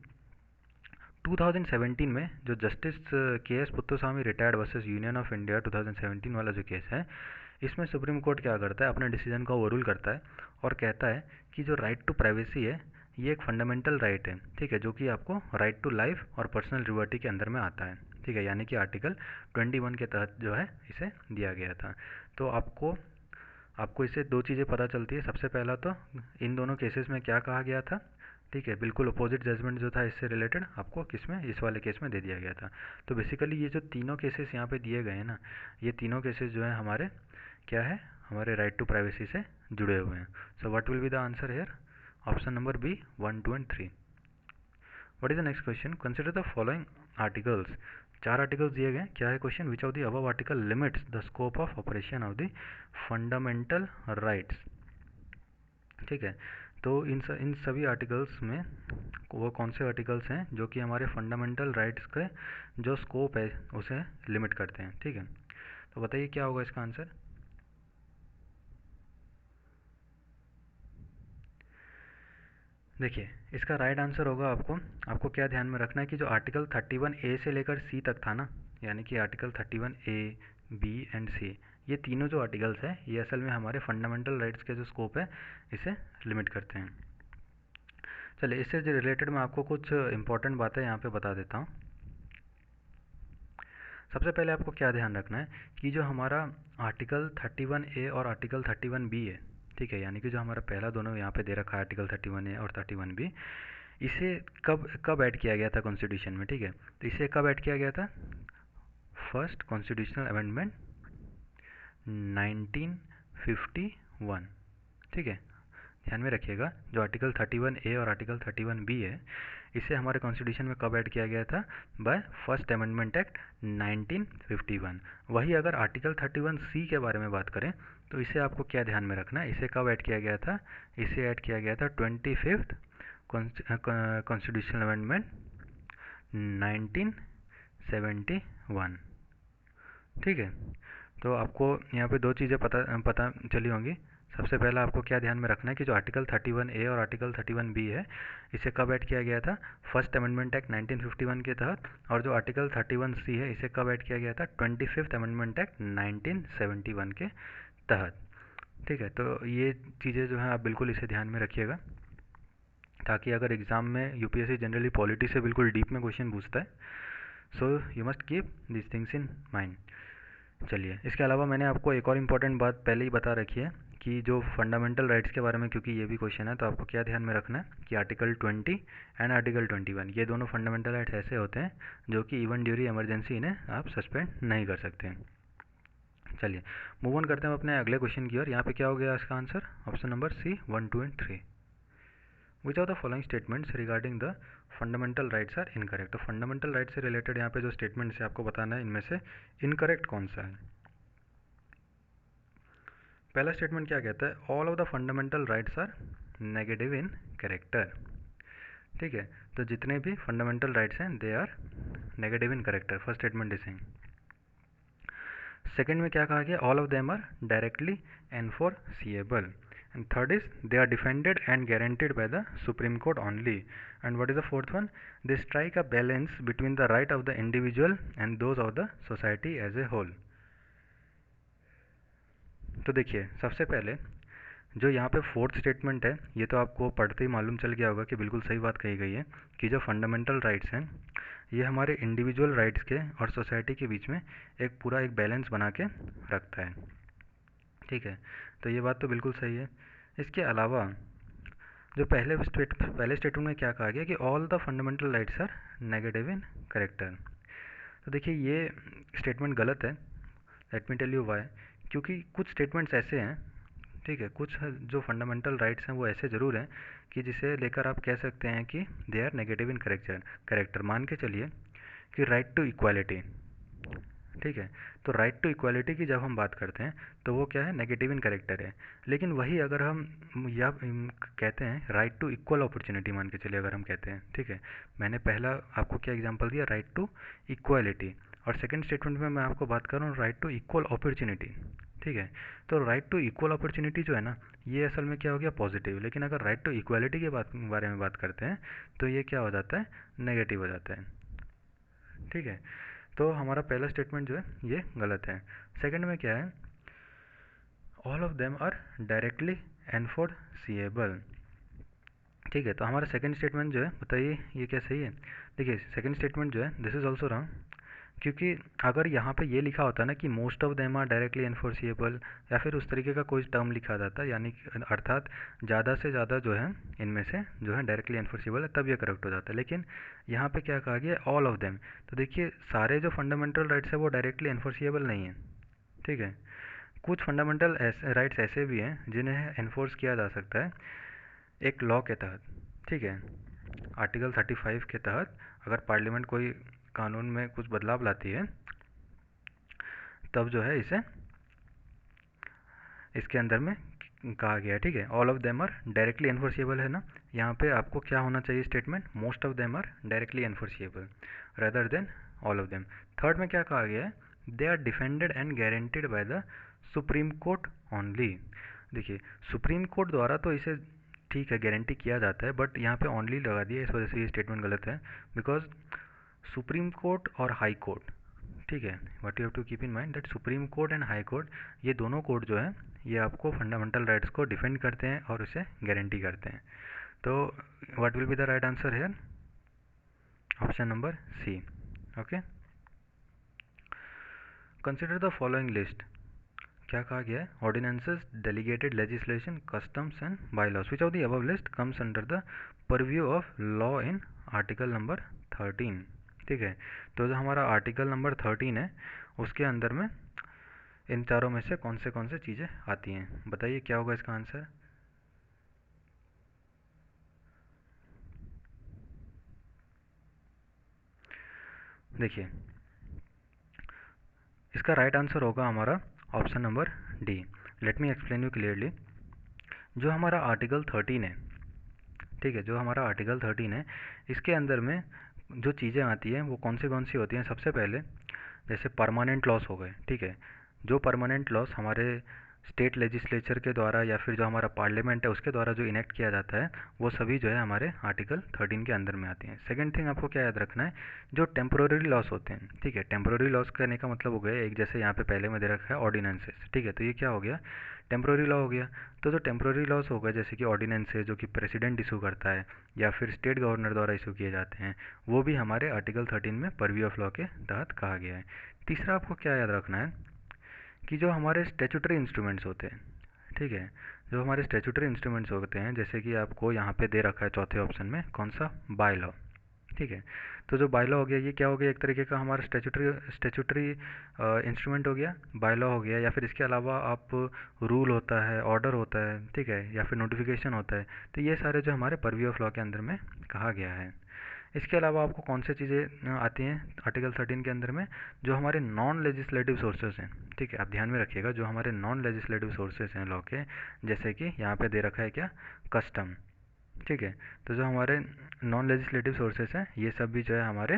2017 में जो justice KS Puttaswamy retired versus union of India 2017 वाला जो केस है, इसमें सुप्रीम कोर्ट क्या करता है, अपने डिसीजन को ओवररूल करता है और कहता है कि जो राइट टू प्राइवेसी है ये एक फंडामेंटल राइट है, ठीक है, जो कि आपको राइट टू लाइफ और पर्सनल लिबर्टी के अंदर में आता है, ठीक है। यानी कि आर्टिकल 21 के तहत जो है इसे दिया गया था। तो आपको इससे दो चीज़ें पता चलती है। सबसे पहला तो इन दोनों केसेस में क्या कहा गया था, ठीक है, बिल्कुल अपोजिट जजमेंट जो था इससे रिलेटेड आपको किसमें, इस वाले केस में दे दिया गया था। तो बेसिकली ये जो तीनों केसेस यहाँ पे दिए गए हैं ना, ये तीनों केसेस जो है हमारे क्या है, हमारे राइट टू प्राइवेसी से जुड़े हुए हैं। So what will be the answer here, option number B 1, 2 and 3। What is the next question, consider the following articles. 4 articles दिए गए। क्या है question, which of the above article limits the scope of operation of the fundamental rights, ठीक है। तो इन सभी articles में वो कौन से आर्टिकल्स हैं जो कि हमारे फंडामेंटल राइट्स के जो स्कोप है उसे लिमिट करते हैं, ठीक है। तो बताइए क्या होगा इसका आंसर। देखिए इसका राइट आंसर होगा, आपको क्या ध्यान में रखना है कि जो आर्टिकल 31A से लेकर C तक था ना, यानी कि article 31A, B and C, ये तीनों जो आर्टिकल्स हैं ये असल में हमारे फंडामेंटल राइट्स के जो स्कोप है इसे लिमिट करते हैं। चलिए इससे रिलेटेड मैं आपको कुछ इंपॉर्टेंट बातें यहाँ पे बता देता हूँ। सबसे पहले आपको क्या ध्यान रखना है कि जो हमारा आर्टिकल 31A और आर्टिकल 31B है, ठीक है, यानी कि जो हमारा पहला दोनों यहाँ पे दे रखा है आर्टिकल 31A और 31B, इसे कब ऐड किया गया था कॉन्स्टिट्यूशन में, ठीक है। तो इसे कब ऐड किया गया था, फर्स्ट कॉन्स्टिट्यूशनल अमेंडमेंट 1951, ठीक है। ध्यान में रखिएगा जो आर्टिकल 31A और आर्टिकल 31B है इसे हमारे कॉन्स्टिट्यूशन में कब ऐड किया गया था, बाय फर्स्ट अमेंडमेंट एक्ट 1951। वही अगर आर्टिकल 31C के बारे में बात करें तो इसे आपको क्या ध्यान में रखना है, इसे कब ऐड किया गया था, इसे ऐड किया गया था 25th कॉन्स्टिट्यूशनल अमेंडमेंट 1971, ठीक है। तो आपको यहाँ पे दो चीज़ें पता चली होंगी। सबसे पहला आपको क्या ध्यान में रखना है कि जो आर्टिकल 31A और आर्टिकल 31B है इसे कब ऐड किया गया था, फर्स्ट अमेंडमेंट एक्ट 1951 के तहत, और जो आर्टिकल 31C है इसे कब ऐड किया गया था, 25th अमेंडमेंट एक्ट 1971 के तहत, ठीक है, तो ये चीज़ें जो हैं आप बिल्कुल इसे ध्यान में रखिएगा, ताकि अगर एग्ज़ाम में यूपीएससी जनरली पॉलिटी से बिल्कुल डीप में क्वेश्चन पूछता है, so you must keep this things in mind. चलिए, इसके अलावा मैंने आपको एक और इम्पॉर्टेंट बात पहले ही बता रखी है कि जो फंडामेंटल राइट्स के बारे में, क्योंकि ये भी क्वेश्चन है, तो आपको क्या ध्यान में रखना है कि आर्टिकल 20 एंड आर्टिकल 21 ये दोनों फंडामेंटल राइट्स ऐसे होते हैं जो कि इवन ड्यूरिंग इमरजेंसी इन्हें आप सस्पेंड नहीं कर सकते हैं। चलिए, मूव ऑन करते हैं अपने अगले क्वेश्चन की ओर। यहाँ पे क्या हो गया इसका answer? Option number C 1, 2 and 3। Which of the following statements regarding the fundamental rights are incorrect? तो फंडामेंटल राइट से रिलेटेड यहाँ पे जो स्टेटमेंट्स है आपको बताना है, इनमें से इनकरेक्ट कौन सा है। पहला स्टेटमेंट क्या कहता है? All of the fundamental rights are negative in character. ठीक है, तो जितने भी फंडामेंटल राइट्स हैं they are negative in character. First statement is same. Second में क्या कहा गया? All of them are directly enforceable. And third is they are defended and guaranteed by the supreme court only. And what is the fourth one? They strike a balance between the right of the individual and those of the society as a whole. तो देखिए, सबसे पहले जो यहाँ पे fourth statement है, ये तो आपको पढ़ते ही मालूम चल गया होगा कि बिल्कुल सही बात कही गई है कि जो फंडामेंटल राइट्स हैं ये हमारे इंडिविजुअल राइट्स के और सोसाइटी के बीच में एक पूरा एक बैलेंस बना के रखता है। ठीक है, तो ये बात तो बिल्कुल सही है। इसके अलावा जो पहले स्टेटमेंट में क्या कहा गया कि all the fundamental rights are negative in character. तो देखिए, ये स्टेटमेंट गलत है। Let me tell you why. क्योंकि कुछ स्टेटमेंट्स ऐसे हैं, ठीक है, कुछ जो फंडामेंटल राइट्स हैं वो ऐसे ज़रूर हैं कि जिसे लेकर आप कह सकते हैं कि they are negative in character. मान के चलिए कि राइट टू इक्वालिटी, ठीक है, तो राइट टू इक्वालिटी की जब हम बात करते हैं तो वो क्या है? नेगेटिव इन कैरेक्टर है। लेकिन वही अगर हम या कहते हैं राइट टू इक्वल अपॉर्चुनिटी, मान के चलिए अगर हम कहते हैं, ठीक है, मैंने पहला आपको क्या एग्जांपल दिया? Right to equality. और सेकंड स्टेटमेंट में मैं आपको बात कर रहा हूँ राइट टू इक्वल अपॉर्चुनिटी। ठीक है, तो राइट टू इक्वल अपॉर्चुनिटी जो है ना, ये असल में क्या हो गया? पॉजिटिव। लेकिन अगर राइट टू इक्वालिटी के बारे में बात करते हैं तो ये क्या हो जाता है? नेगेटिव हो जाता है। ठीक है, तो हमारा पहला स्टेटमेंट जो है ये गलत है। सेकंड में क्या है? All of them are directly enforceable. ठीक है, तो हमारा सेकंड स्टेटमेंट जो है, बताइए ये क्या सही है? देखिए, सेकंड स्टेटमेंट जो है दिस इज ऑल्सो रॉन्ग, क्योंकि अगर यहाँ पे ये लिखा होता ना कि most of them are directly enforceable, या फिर उस तरीके का कोई टर्म लिखा जाता, यानी अर्थात ज़्यादा से ज़्यादा जो है इनमें से जो है डायरेक्टली एनफोर्सिएबल है, तब ये करेक्ट हो जाता है। लेकिन यहाँ पे क्या कहा गया? All of them. तो देखिए, सारे जो फंडामेंटल राइट्स है वो डायरेक्टली एनफोर्सिएबल नहीं है। ठीक है, कुछ फंडामेंटल राइट्स ऐसे भी हैं जिन्हें एनफोर्स किया जा सकता है एक लॉ के तहत। ठीक है, आर्टिकल 35 के तहत अगर पार्लियामेंट कोई कानून में कुछ बदलाव लाती है तब जो है इसे इसके अंदर में कहा गया है। ठीक है, all of them are directly enforceable है ना, यहाँ पे आपको क्या होना चाहिए statement? Most of them are directly enforceable rather than all of them. Third में क्या कहा गया है? They are defended and guaranteed by the supreme court only. देखिए, सुप्रीम कोर्ट द्वारा तो इसे ठीक है गारंटी किया जाता है, बट यहाँ पे ओनली लगा दिया, इस वजह से ये स्टेटमेंट गलत है। बिकॉज सुप्रीम कोर्ट और हाई कोर्ट, ठीक है, what you have to keep in mind that supreme court and high court, ये दोनों कोर्ट जो है ये आपको फंडामेंटल राइट्स को डिफेंड करते हैं और उसे गारंटी करते हैं। तो what will be the right answer here? Option number C. Okay, consider the following list. क्या कहा गया है? Ordinances, delegated legislation, customs and bylaws. Which of the above list comes under the purview of law in article number 13। ठीक है, तो जो हमारा article number 13 है उसके अंदर में इन चारों में से कौन से चीज़ें आती हैं? बताइए क्या होगा इसका आंसर? देखिए, इसका राइट आंसर होगा हमारा option number D. Let me explain you clearly. जो हमारा आर्टिकल 13 है, ठीक है, जो हमारा आर्टिकल 13 है इसके अंदर में जो चीज़ें आती हैं वो कौन सी होती हैं? सबसे पहले जैसे परमानेंट लॉस हो गए, ठीक है, जो परमानेंट लॉस हमारे स्टेट लेजिस्लेचर के द्वारा या फिर जो हमारा पार्लियामेंट है उसके द्वारा जो इनेक्ट किया जाता है वो सभी जो है हमारे आर्टिकल 13 के अंदर में आती हैं। सेकंड थिंग आपको क्या याद रखना है, जो टेम्पोररी लॉस होते हैं, ठीक है, टेम्पोररी लॉस कहने का मतलब हो गया एक, जैसे यहाँ पे पहले में दे रखा है ऑर्डिनेंसेस, ठीक है, तो ये क्या हो गया, टेम्पोररी लॉ हो गया। तो जो टेम्पोररी लॉस होगा जैसे कि ऑर्डिनेंसेस जो कि प्रेसिडेंट इशू करता है या फिर स्टेट गवर्नर द्वारा इशू किए जाते हैं, वो भी हमारे आर्टिकल 13 में परव्यू ऑफ लॉ के तहत कहा गया है। तीसरा आपको क्या याद रखना है कि जो हमारे स्टैट्यूटरी इंस्ट्रूमेंट्स होते हैं, ठीक है, जो हमारे स्टैट्यूटरी इंस्ट्रूमेंट्स होते हैं, जैसे कि आपको यहाँ पे दे रखा है चौथे ऑप्शन में कौन सा, बाय लॉ, ठीक है, तो जो बाय लॉ हो गया ये क्या हो गया, एक तरीके का हमारा स्टैट्यूटरी इंस्ट्रूमेंट हो गया, बाय लॉ हो गया, या फिर इसके अलावा आप रूल होता है, ऑर्डर होता है, ठीक है, या फिर नोटिफिकेशन होता है, तो ये सारे जो हमारे परव्यू ऑफ लॉ के अंदर में कहा गया है। इसके अलावा आपको कौन सी चीज़ें आती हैं आर्टिकल 13 के अंदर में, जो हमारे नॉन लेजिस्लेटिव सोर्सेज हैं, ठीक है, आप ध्यान में रखिएगा, जो हमारे नॉन लेजिस्लेटिव सोर्सेज हैं लॉ के, जैसे कि यहाँ पे दे रखा है क्या, कस्टम, ठीक है, तो जो हमारे नॉन लेजिस्लेटिव सोर्सेज हैं ये सब भी जो है हमारे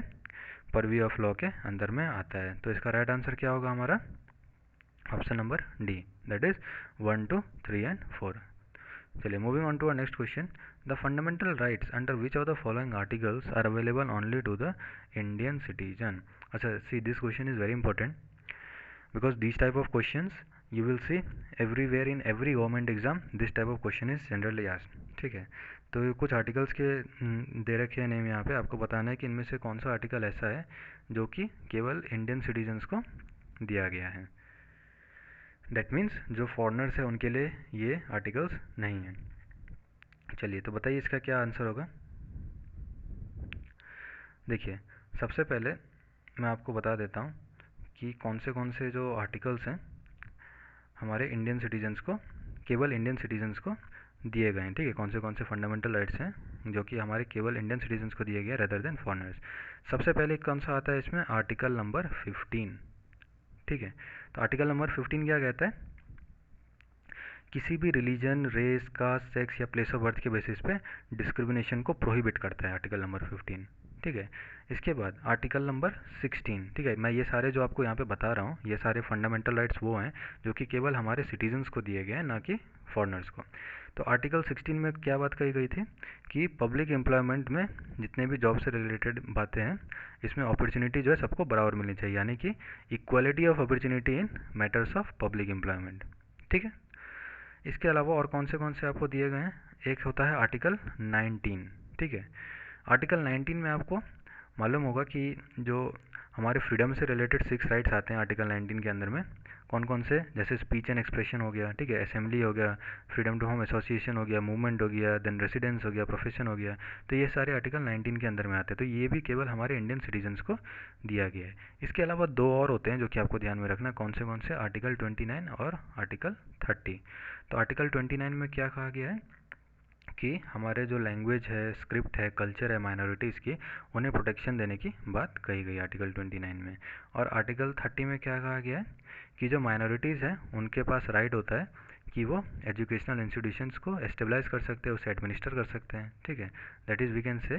परव्यू ऑफ लॉ के अंदर में आता है। तो इसका राइट आंसर क्या होगा हमारा, option number D, that is 1, 2, 3 and 4। चलिए moving on to our next question, the fundamental rights under which of the following articles are available only to the Indian citizen. अच्छा, see this question is very important because these type of questions you will see everywhere in every government exam, this type of question is generally asked, ठीक है, तो कुछ articles के दे रखे हैं name यहाँ पे, आपको बताना है कि इनमें से कौन सा आर्टिकल ऐसा है जो कि केवल इंडियन सिटीजन्स को दिया गया है, दैट मीन्स जो फॉरेनर्स है उनके लिए ये आर्टिकल्स नहीं है। चलिए तो बताइए इसका क्या आंसर होगा। देखिए सबसे पहले मैं आपको बता देता हूँ कि कौन से जो आर्टिकल्स हैं हमारे इंडियन सिटीजन्स को, केवल इंडियन सिटीजन्स को दिए गए हैं, ठीक है, कौन से फंडामेंटल राइट्स हैं जो कि हमारे केवल इंडियन सिटीजन्स को दिए गए रेदर देन फॉरेनर्स। सबसे पहले कौन सा आता है इसमें, आर्टिकल नंबर 15, ठीक है, तो आर्टिकल नंबर 15 क्या कहता है, किसी भी रिलीजन, रेस, कास्ट, सेक्स या प्लेस ऑफ बर्थ के बेसिस पे डिस्क्रिमिनेशन को प्रोहिबिट करता है आर्टिकल नंबर 15, ठीक है। इसके बाद आर्टिकल नंबर 16, ठीक है, मैं ये सारे जो आपको यहाँ पे बता रहा हूँ ये सारे फंडामेंटल राइट्स वो हैं जो कि केवल हमारे सिटीजन्स को दिए गए हैं, ना कि फॉरेनर्स को। तो आर्टिकल 16 में क्या बात कही गई थी कि पब्लिक एम्प्लॉयमेंट में जितने भी जॉब से रिलेटेड बातें हैं इसमें अपॉर्चुनिटी जो है सबको बराबर मिलनी चाहिए, यानी कि equality of opportunity in matters of public employment, ठीक है। इसके अलावा और कौन से आपको दिए गए हैं, एक होता है आर्टिकल 19, ठीक है, आर्टिकल 19 में आपको मालूम होगा कि जो हमारे फ्रीडम से रिलेटेड 6 राइट्स आते हैं आर्टिकल 19 के अंदर में, कौन से, जैसे स्पीच एंड एक्सप्रेशन हो गया, ठीक है, असेंबली हो गया, फ्रीडम टू होम एसोसिएशन हो गया, मूवमेंट हो गया, देन रेसिडेंस हो गया, प्रोफेशन हो गया, तो ये सारे आर्टिकल 19 के अंदर में आते हैं, तो ये भी केवल हमारे इंडियन सिटीजन्स को दिया गया है। इसके अलावा दो और होते हैं जो कि आपको ध्यान में रखना, कौन से, आर्टिकल 29 और आर्टिकल 30। तो आर्टिकल 29 में क्या कहा गया है कि हमारे जो लैंग्वेज है, स्क्रिप्ट है, कल्चर है माइनॉरिटीज़ की, उन्हें प्रोटेक्शन देने की बात कही गई आर्टिकल 29 में। और आर्टिकल 30 में क्या कहा गया है कि जो माइनॉरिटीज़ हैं उनके पास राइट होता है कि वो एजुकेशनल इंस्टीट्यूशंस को एस्टेब्लाइज कर सकते हैं, उसे एडमिनिस्टर कर सकते हैं, ठीक है, that is we can say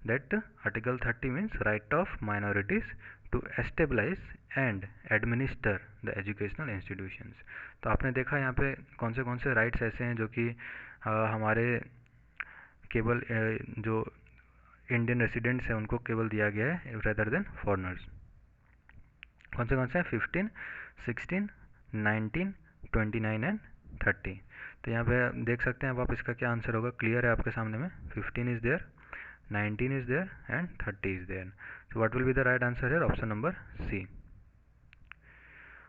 that article 30 means right of minorities to establish and administer the educational institutions. तो आपने देखा यहाँ पे कौन से राइट्स ऐसे हैं जो कि हमारे केवल जो इंडियन रेसिडेंट्स हैं उनको केवल दिया गया है रेदर देन फॉरेनर्स। कौन से हैं, 15, 16, 19, 29 एंड 30। तो यहाँ पे देख सकते हैं अब आप, इसका क्या आंसर होगा, क्लियर है आपके सामने में, 15 is there, 19 is there and 30 is there. So what will be the right answer here, option number C.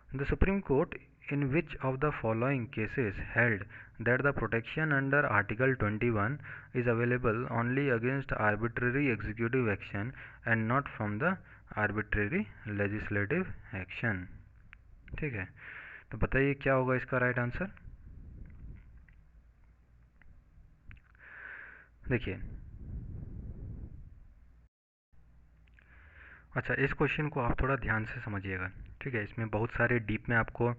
The Supreme Court in which of the following cases held that the protection under Article 21 is available only against arbitrary executive action and not from the arbitrary legislative action, ठीक है, तो बताइए क्या होगा इसका right answer. देखिए अच्छा, इस क्वेश्चन को आप थोड़ा ध्यान से समझिएगा, ठीक है, इसमें बहुत सारे डीप में आपको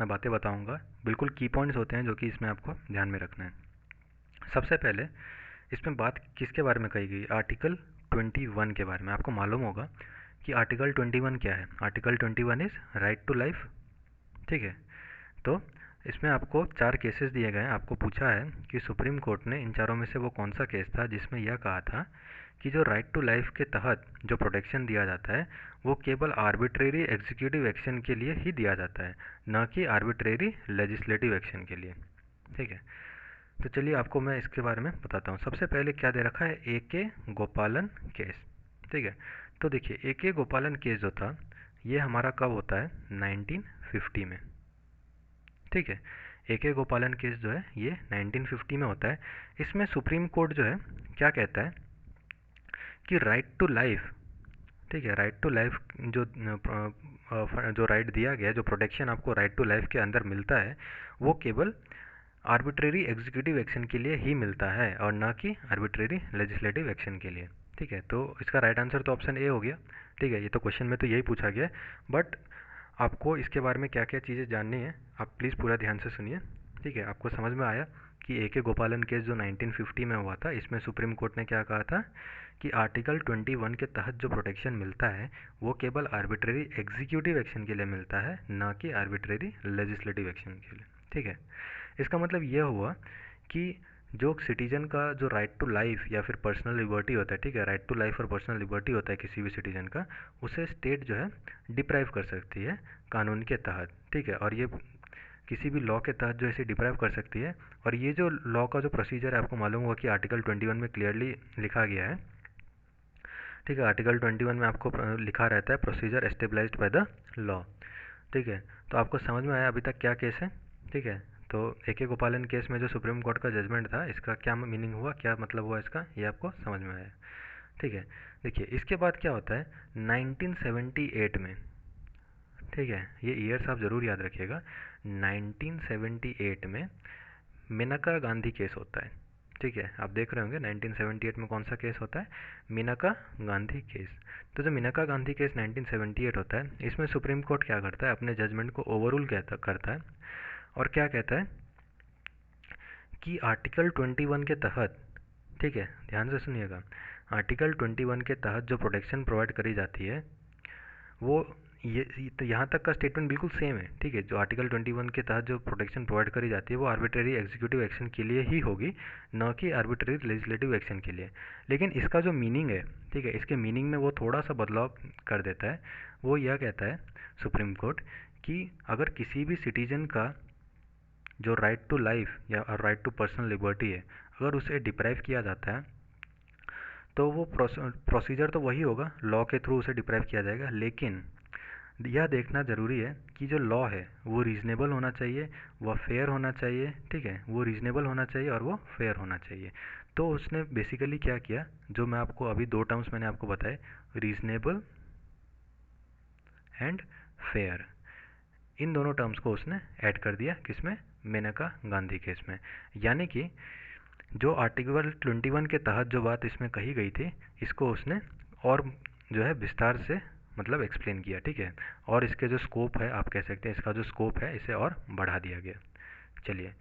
मैं बातें बताऊंगा, बिल्कुल की पॉइंट्स होते हैं जो कि इसमें आपको ध्यान में रखना है। सबसे पहले इसमें बात किसके बारे में कही गई, आर्टिकल 21 के बारे में। आपको मालूम होगा कि आर्टिकल 21 क्या है, article 21 is right to life, ठीक है, तो इसमें आपको 4 केसेस दिए गए हैं। आपको पूछा है कि सुप्रीम कोर्ट ने इन चारों में से वो कौन सा केस था जिसमें यह कहा था कि जो राइट टू लाइफ के तहत जो प्रोटेक्शन दिया जाता है वो केवल आर्बिट्रेरी एग्जीक्यूटिव एक्शन के लिए ही दिया जाता है, ना कि आर्बिट्रेरी लेजिस्लेटिव एक्शन के लिए। ठीक है, तो चलिए आपको मैं इसके बारे में बताता हूँ। सबसे पहले क्या दे रखा है, ए.के. गोपालन केस। ठीक है, तो देखिए ए.के. गोपालन केस जो था ये हमारा कब होता है, 1950 में। ठीक है, ए.के. गोपालन केस जो है ये 1950 में होता है। इसमें सुप्रीम कोर्ट जो है क्या कहता है कि राइट टू लाइफ, ठीक है, राइट टू लाइफ जो राइट दिया गया, जो प्रोटेक्शन आपको राइट टू लाइफ के अंदर मिलता है वो केवल आर्बिट्रेरी एग्जीक्यूटिव एक्शन के लिए ही मिलता है और ना कि आर्बिट्रेरी लेजिस्लेटिव एक्शन के लिए। ठीक है, तो इसका राइट आंसर तो ऑप्शन ए हो गया। ठीक है, ये तो क्वेश्चन में तो यही पूछा गया, बट आपको इसके बारे में क्या क्या चीज़ें जाननी है आप प्लीज़ पूरा ध्यान से सुनिए। ठीक है, आपको समझ में आया कि ए.के. गोपालन केस जो 1950 में हुआ था, इसमें सुप्रीम कोर्ट ने क्या कहा था कि आर्टिकल 21 के तहत जो प्रोटेक्शन मिलता है वो केवल आर्बिट्रेरी एग्जीक्यूटिव एक्शन के लिए मिलता है, ना कि आर्बिट्रेरी लेजिस्लेटिव एक्शन के लिए। ठीक है, इसका मतलब यह हुआ कि जो सिटीजन का जो राइट टू लाइफ या फिर पर्सनल लिबर्टी होता है, ठीक है, राइट टू लाइफ और पर्सनल लिबर्टी होता है किसी भी सिटीजन का, उसे स्टेट जो है डिप्राइव कर सकती है कानून के तहत। ठीक है, और ये किसी भी लॉ के तहत जो इसे डिप्राइव कर सकती है। और ये जो लॉ का जो प्रोसीजर है आपको मालूम होगा कि आर्टिकल 21 में क्लियरली लिखा गया है। ठीक है, आर्टिकल 21 में आपको लिखा रहता है प्रोसीजर एस्टेब्लाइज्ड बाय द लॉ। ठीक है, तो आपको समझ में आया अभी तक क्या केस है। ठीक है, तो ए.के. गोपालन केस में जो सुप्रीम कोर्ट का जजमेंट था इसका क्या मीनिंग हुआ, क्या मतलब हुआ इसका, ये आपको समझ में आया। ठीक है, देखिए इसके बाद क्या होता है 1978 में। ठीक है, ये ईयर्स आप ज़रूर याद रखिएगा। 1978 में मेनका गांधी केस होता है। ठीक है, आप देख रहे होंगे 1978 में कौन सा केस होता है, मेनका गांधी केस। तो जो मेनका गांधी केस 1978 होता है, इसमें सुप्रीम कोर्ट क्या करता है, अपने जजमेंट को ओवररूल करता है और क्या कहता है कि आर्टिकल 21 के तहत, ठीक है ध्यान से सुनिएगा, आर्टिकल 21 के तहत जो प्रोटेक्शन प्रोवाइड करी जाती है वो ये तो यहाँ तक का स्टेटमेंट बिल्कुल सेम है। ठीक है, जो आर्टिकल 21 के तहत जो प्रोटेक्शन प्रोवाइड करी जाती है वो आर्बिट्रेरी एग्जीक्यूटिव एक्शन के लिए ही होगी, न कि आर्बिट्रेरी लेजिस्लेटिव एक्शन के लिए। लेकिन इसका जो मीनिंग है, ठीक है, इसके मीनिंग में वो थोड़ा सा बदलाव कर देता है। वो यह कहता है सुप्रीम कोर्ट कि अगर किसी भी सिटीजन का जो राइट टू लाइफ या राइट टू पर्सनल लिबर्टी है, अगर उसे डिप्राइव किया जाता है तो वो प्रोसीजर तो वही होगा, लॉ के थ्रू उसे डिप्राइव किया जाएगा। लेकिन यह देखना ज़रूरी है कि जो लॉ है वो रीज़नेबल होना चाहिए, वह फेयर होना चाहिए। ठीक है, वो रीज़नेबल होना चाहिए और वो फेयर होना चाहिए। तो उसने बेसिकली क्या किया, जो मैं आपको अभी दो टर्म्स मैंने आपको बताए, रीज़नेबल एंड फेयर, इन दोनों टर्म्स को उसने ऐड कर दिया किसमें, मेनका गांधी केस में। यानी कि जो आर्टिकल 21 के तहत जो बात इसमें कही गई थी इसको उसने और जो है विस्तार से मतलब एक्सप्लेन किया। ठीक है, और इसके जो स्कोप है, आप कह सकते हैं इसका जो स्कोप है इसे और बढ़ा दिया गया। चलिए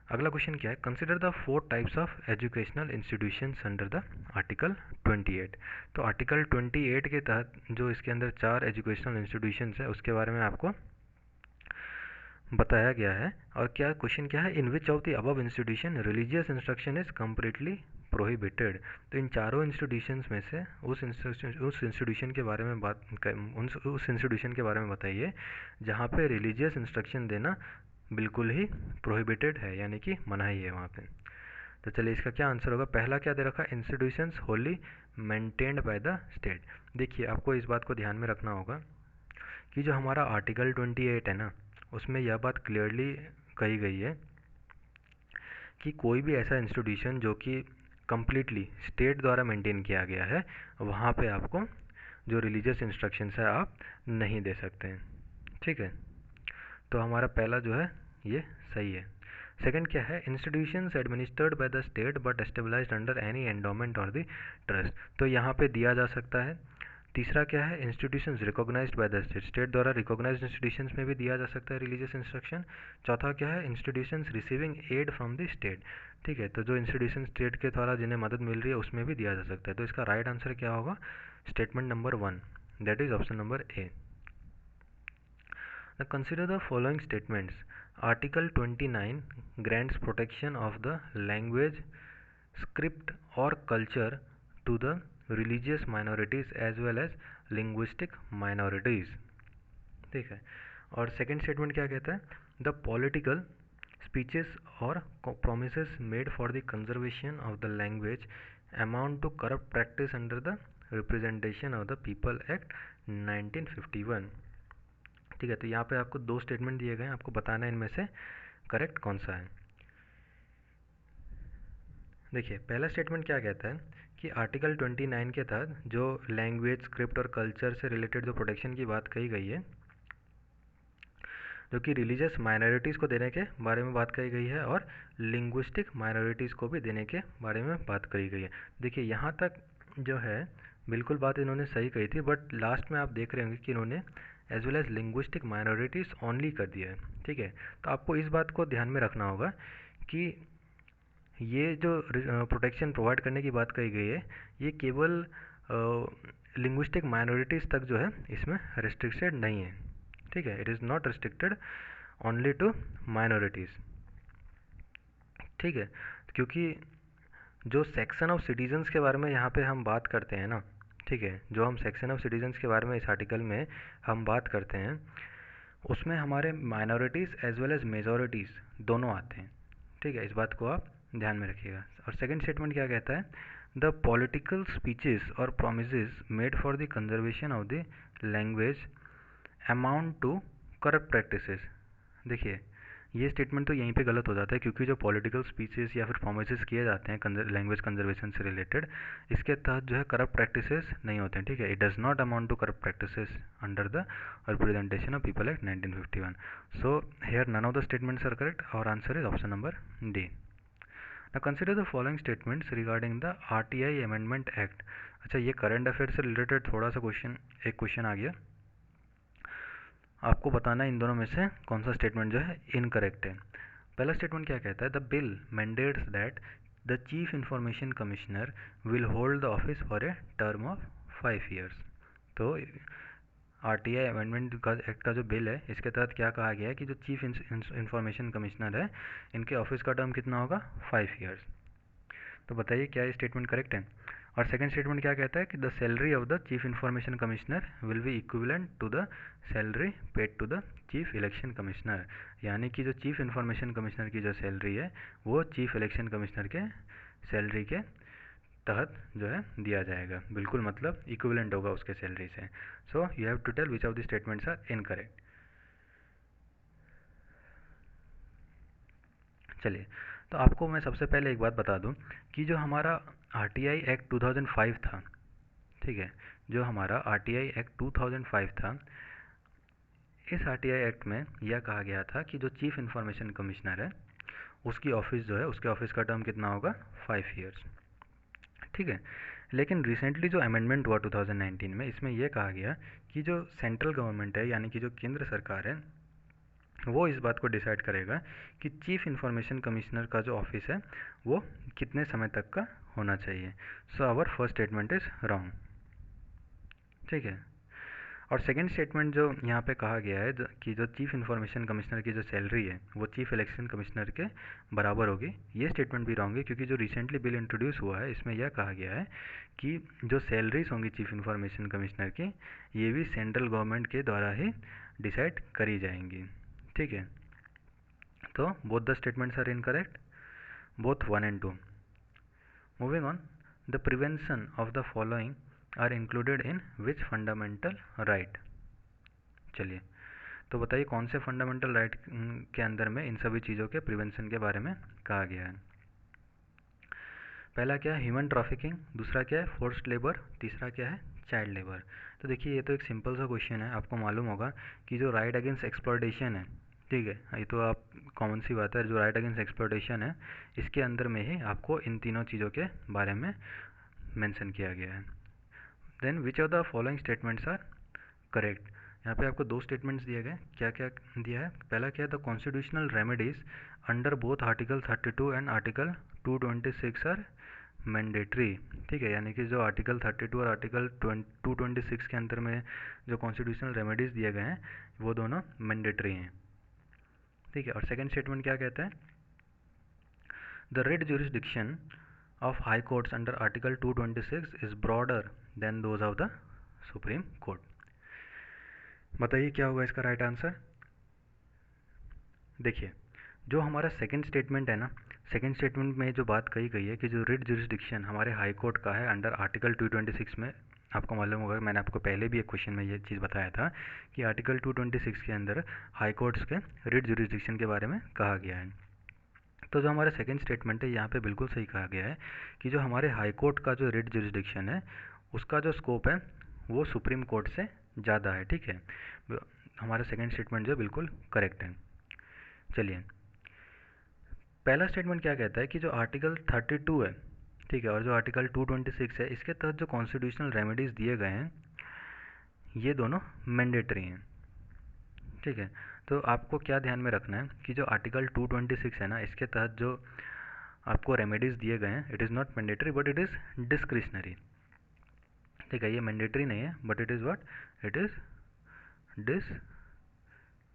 अगला क्वेश्चन क्या है, consider the 4 types of educational institutions under the article 28। तो आर्टिकल 28 के तहत जो इसके अंदर 4 एजुकेशनल इंस्टीट्यूशंस है उसके बारे में आपको बताया गया है। और क्या क्वेश्चन क्या है, in which of the above institution religious instruction is completely prohibited. तो इन चारों इंस्टीट्यूशंस में से उस इंस्टीट्यूशन के बारे में उस इंस्टीट्यूशन के बारे में बताइए जहाँ पे रिलीजियस इंस्ट्रक्शन देना बिल्कुल ही प्रोहिबिटेड है, यानी कि मनाही है वहाँ पे। तो चलिए इसका क्या आंसर होगा, पहला क्या दे रखा है, institutions Holi maintained by the state. देखिए आपको इस बात को ध्यान में रखना होगा कि जो हमारा आर्टिकल 28 है ना, उसमें यह बात क्लियरली कही गई है कि कोई भी ऐसा इंस्टीट्यूशन जो कि कम्प्लीटली स्टेट द्वारा मेंटेन किया गया है वहाँ पे आपको जो रिलीजियस इंस्ट्रक्शंस है आप नहीं दे सकते हैं। ठीक है, तो हमारा पहला जो है ये सही है। सेकंड क्या है, institutions administered by the state but established under any endowment और द ट्रस्ट। तो यहाँ पे दिया जा सकता है। तीसरा क्या है, institutions recognized by the state, state द्वारा रिकॉग्नाइज्ड इंस्टीट्यूशंस में भी दिया जा सकता है रिलीजियस इंस्ट्रक्शन। चौथा क्या है, institutions receiving aid from the state. ठीक है, तो जो इंस्टीट्यूशन स्टेट के द्वारा जिन्हें मदद मिल रही है उसमें भी दिया जा सकता है। तो इसका राइट आंसर क्या होगा, statement number 1, that is option number A. Now consider the following statements. Article 29 grants protection of the language, script or culture to the religious minorities as well as linguistic minorities. ठीक है, और second statement क्या कहता है, the political speeches और promises made for the conservation of the language amount to corrupt practice under the representation of the people act 1951. ठीक है, तो यहाँ पे आपको दो स्टेटमेंट दिए गए हैं, आपको बताना है इनमें से करेक्ट कौन सा है। देखिए, पहला स्टेटमेंट क्या कहता है कि आर्टिकल 29 के तहत जो लैंग्वेज, स्क्रिप्ट और कल्चर से रिलेटेड जो प्रोटेक्शन की बात कही गई है, जो कि रिलीजियस माइनॉरिटीज़ को देने के बारे में बात कही गई है और लिंग्विस्टिक माइनॉरिटीज़ को भी देने के बारे में बात करी गई है। देखिए, यहाँ तक जो है बिल्कुल बात इन्होंने सही कही थी, बट लास्ट में आप देख रहे होंगे कि इन्होंने as well as linguistic minorities only कर दिया है। ठीक है, तो आपको इस बात को ध्यान में रखना होगा कि ये जो प्रोटेक्शन प्रोवाइड करने की बात कही गई है, ये केवल लिंग्विस्टिक माइनॉरिटीज़ तक जो है इसमें रिस्ट्रिक्टेड नहीं है। ठीक है, it is not restricted only to minorities. ठीक है, क्योंकि जो सेक्शन ऑफ सिटीजन्स के बारे में यहाँ पे हम बात करते हैं ना, ठीक है, जो हम सेक्शन ऑफ सिटीजन्स के बारे में इस आर्टिकल में हम बात करते हैं, उसमें हमारे माइनॉरिटीज़ एज वेल एज मेजॉरिटीज़ दोनों आते हैं। ठीक है, इस बात को आप ध्यान में रखिएगा। और सेकंड स्टेटमेंट क्या कहता है, द पॉलिटिकल स्पीचेस और promises made for the conservation of the language amount to corrupt practices. देखिए, ये स्टेटमेंट तो यहीं पे गलत हो जाता है, क्योंकि जो पॉलिटिकल स्पीचेस या फिर प्रोमिसेस किए जाते हैं लैंग्वेज कंजर्वेशन से रिलेटेड, इसके तहत जो है करप्ट प्रैक्टिसेस नहीं होते हैं। ठीक है, it does not amount to corrupt practices under the representation of people act 1951. So here none of the statements are correct. और answer is option number D. Now consider the following statements regarding the RTI Amendment Act. अच्छा, ये current affair से related थोड़ा सा एक question आ गया, आपको बताना है इन दोनों में से कौन सा स्टेटमेंट जो है इनकरेक्ट है। पहला स्टेटमेंट क्या कहता है, the bill mandates that the chief information commissioner will hold the office for a term of 5 years. तो आरटीआई अमेंडमेंट एक्ट का जो बिल है, इसके तहत क्या कहा गया है कि जो चीफ इंफॉर्मेशन कमिश्नर है, इनके ऑफिस का टर्म कितना होगा, 5 years. तो बताइए क्या ये स्टेटमेंट करेक्ट है। और सेकंड स्टेटमेंट क्या कहता है कि the salary of the chief information commissioner will be equivalent to the salary paid to the chief election commissioner, यानी कि जो चीफ इंफॉर्मेशन कमिश्नर की जो सैलरी है वो चीफ इलेक्शन कमिश्नर के सैलरी के तहत जो है दिया जाएगा, बिल्कुल मतलब इक्विवेलेंट होगा उसके सैलरी से. So you have to tell which of the statements are incorrect. चलिए, तो आपको मैं सबसे पहले एक बात बता दूं कि जो हमारा आरटीआई एक्ट 2005 था, ठीक है, जो हमारा आरटीआई एक्ट 2005 था, इस आरटीआई एक्ट में यह कहा गया था कि जो चीफ इंफॉर्मेशन कमिश्नर है उसकी ऑफिस जो है, उसके ऑफिस का टर्म कितना होगा, 5 years. ठीक है, लेकिन रिसेंटली जो अमेंडमेंट हुआ 2019 में, इसमें यह कहा गया कि जो सेंट्रल गवर्नमेंट है, यानी कि जो केंद्र सरकार है, वो इस बात को डिसाइड करेगा कि चीफ इंफॉर्मेशन कमिश्नर का जो ऑफिस है वो कितने समय तक का होना चाहिए. So our first statement is wrong. ठीक है, और सेकंड स्टेटमेंट जो यहाँ पे कहा गया है कि जो चीफ इंफॉर्मेशन कमिश्नर की जो सैलरी है वो चीफ इलेक्शन कमिश्नर के बराबर होगी, ये स्टेटमेंट भी रॉन्ग है, क्योंकि जो रिसेंटली बिल इंट्रोड्यूस हुआ है इसमें यह कहा गया है कि जो सैलरीज होंगी चीफ इंफॉर्मेशन कमिश्नर की, ये भी सेंट्रल गवर्नमेंट के द्वारा ही डिसाइड करी जाएंगी. ठीक है, तो both the statements are incorrect, both 1 and 2. Moving on, the prevention of the following are included in which fundamental right. चलिए, तो बताइए कौन से फंडामेंटल राइट के अंदर में इन सभी चीज़ों के प्रिवेंशन के बारे में कहा गया है. पहला क्या है, ह्यूमन ट्रैफिकिंग. दूसरा क्या है, फोर्स्ड लेबर. तीसरा क्या है, चाइल्ड लेबर. तो देखिए, ये तो एक सिंपल सा क्वेश्चन है. आपको मालूम होगा कि जो राइट अगेंस्ट एक्सप्लॉयटेशन है, ठीक है, ये तो आप कॉमन सी बात है, जो राइट अगेंस्ट एक्सप्लॉयटेशन है इसके अंदर में ही आपको इन तीनों चीज़ों के बारे में मेंशन किया गया है. Then which of the following statements are correct. यहाँ पे आपको दो स्टेटमेंट्स दिए गए. क्या क्या दिया है, पहला क्या है, the constitutional remedies under both article 32 and article 226 are mandatory. ठीक है, यानी कि जो आर्टिकल 32 और आर्टिकल 226 के अंदर में जो कॉन्स्टिट्यूशनल रेमेडीज़ दिए गए हैं वो दोनों मैंडेटरी हैं. ठीक है। और सेकंड स्टेटमेंट क्या कहता है, the writ jurisdiction of high courts under article 226 is broader then those of the supreme court. बताइए क्या होगा इसका राइट आंसर। देखिए जो हमारा सेकंड स्टेटमेंट है ना, सेकंड स्टेटमेंट में जो बात कही गई है कि जो रिट जुरिसडिक्शन हमारे हाई कोर्ट का है अंडर आर्टिकल 226 में, आपको मालूम होगा मैंने आपको पहले भी एक क्वेश्चन में ये चीज़ बताया था कि आर्टिकल 226 के अंदर हाई कोर्ट्स के रिट जुरिसडिक्शन के बारे में कहा गया है। तो जो हमारा सेकंड स्टेटमेंट है यहाँ पे बिल्कुल सही कहा गया है कि जो हमारे हाई कोर्ट का जो रिट जुरिसडिक्शन है उसका जो स्कोप है वो सुप्रीम कोर्ट से ज़्यादा है। ठीक है, हमारा सेकंड स्टेटमेंट जो बिल्कुल करेक्ट है। चलिए पहला स्टेटमेंट क्या कहता है कि जो आर्टिकल 32 है, ठीक है, और जो आर्टिकल 226 है, इसके तहत जो कॉन्स्टिट्यूशनल रेमेडीज़ दिए गए हैं ये दोनों मैंडेटरी हैं। ठीक है, तो आपको क्या ध्यान में रखना है कि जो आर्टिकल 226 है ना, इसके तहत जो आपको रेमेडीज़ दिए गए हैं it is not mandatory but it is discretionary. ठीक है, ये मैंडेटरी नहीं है but it is what, it is discretionary.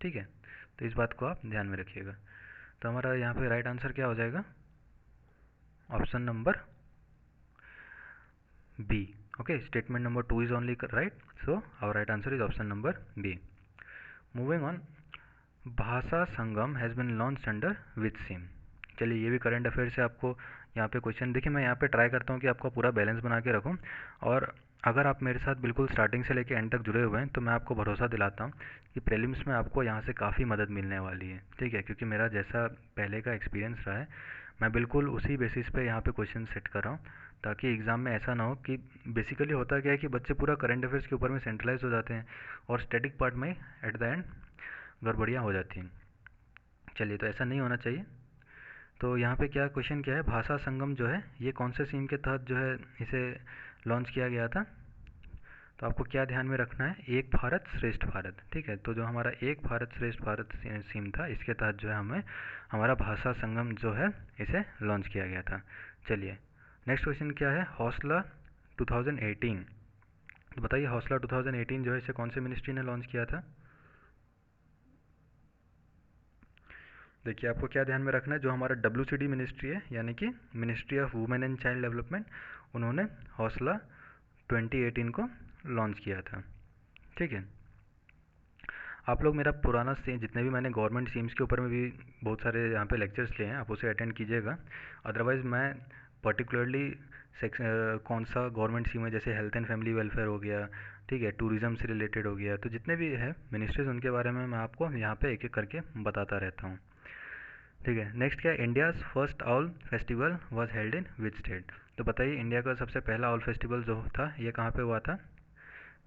ठीक है, तो इस बात को आप ध्यान में रखिएगा। तो हमारा यहाँ पे राइट आंसर क्या हो जाएगा, option number B. Okay, statement number 2 is only right, so our right answer is option number B. Moving on, Bhasha Sangam has been launched under which scheme. चलिए ये भी करंट अफेयर से आपको यहाँ पे क्वेश्चन, देखिए मैं यहाँ पे ट्राई करता हूँ कि आपका पूरा बैलेंस बना के रखूँ, और अगर आप मेरे साथ बिल्कुल स्टार्टिंग से लेके एंड तक जुड़े हुए हैं तो मैं आपको भरोसा दिलाता हूँ कि प्रीलिम्स में आपको यहाँ से काफ़ी मदद मिलने वाली है। ठीक है, क्योंकि मेरा जैसा पहले का एक्सपीरियंस रहा है मैं बिल्कुल उसी बेसिस पे यहाँ पे क्वेश्चन सेट कर रहा हूँ, ताकि एग्ज़ाम में ऐसा ना हो कि बेसिकली होता क्या है कि बच्चे पूरा करंट अफेयर्स के ऊपर में सेंट्रलाइज हो जाते हैं और स्टैटिक पार्ट में एट द एंड गड़बड़ियाँ हो जाती हैं। चलिए तो ऐसा नहीं होना चाहिए। तो यहाँ पे क्या क्वेश्चन क्या है, भाषा संगम जो है ये कौन से सीम के तहत जो है इसे लॉन्च किया गया था। तो आपको क्या ध्यान में रखना है, एक भारत श्रेष्ठ भारत। ठीक है, तो जो हमारा एक भारत श्रेष्ठ भारत सीम था इसके तहत जो है हमें हमारा भाषा संगम जो है इसे लॉन्च किया गया था। चलिए नेक्स्ट क्वेश्चन क्या है, हौसला 2018। तो बताइए हौसला 2018 जो है इसे कौन से मिनिस्ट्री ने लॉन्च किया था। देखिए आपको क्या ध्यान में रखना है, जो हमारा WCD मिनिस्ट्री है यानी कि ministry of women and child development, उन्होंने हौसला 2018 को लॉन्च किया था। ठीक है, आप लोग मेरा पुराना से जितने भी मैंने गवर्नमेंट स्कीम्स के ऊपर में भी बहुत सारे यहाँ पे लेक्चर्स लिए हैं, आप उसे अटेंड कीजिएगा। अदरवाइज़ मैं पर्टिकुलरली कौन सा गवर्नमेंट स्कीम है, जैसे हेल्थ एंड फैमिली वेलफेयर हो गया, ठीक है, टूरिज़्म से रिलेटेड हो गया, तो जितने भी है मिनिस्ट्रीज उनके बारे में मैं आपको यहाँ पे एक एक करके बताता रहता हूँ। ठीक है, नेक्स्ट क्या है, India's first all festival was held in which state. तो बताइए इंडिया का सबसे पहला ऑल फेस्टिवल जो था ये कहाँ पे हुआ था।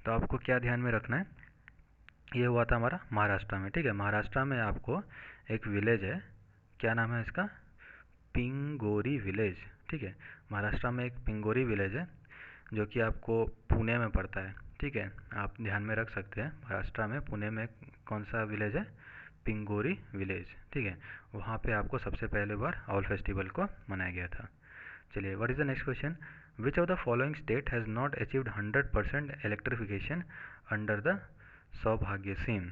तो आपको क्या ध्यान में रखना है, ये हुआ था हमारा महाराष्ट्र में। ठीक है, महाराष्ट्र में आपको एक विलेज है, क्या नाम है इसका, पिंगोरी विलेज। ठीक है, महाराष्ट्र में एक पिंगोरी विलेज है जो कि आपको पुणे में पड़ता है। ठीक है, आप ध्यान में रख सकते हैं, महाराष्ट्र में पुणे में कौन सा विलेज है, पिंगोरी विलेज। ठीक है, वहाँ पे आपको सबसे पहले बार ऑल फेस्टिवल को मनाया गया था। चलिए what is the next question, which of the following state has not achieved 100% electrification under the सौभाग्य स्कीम।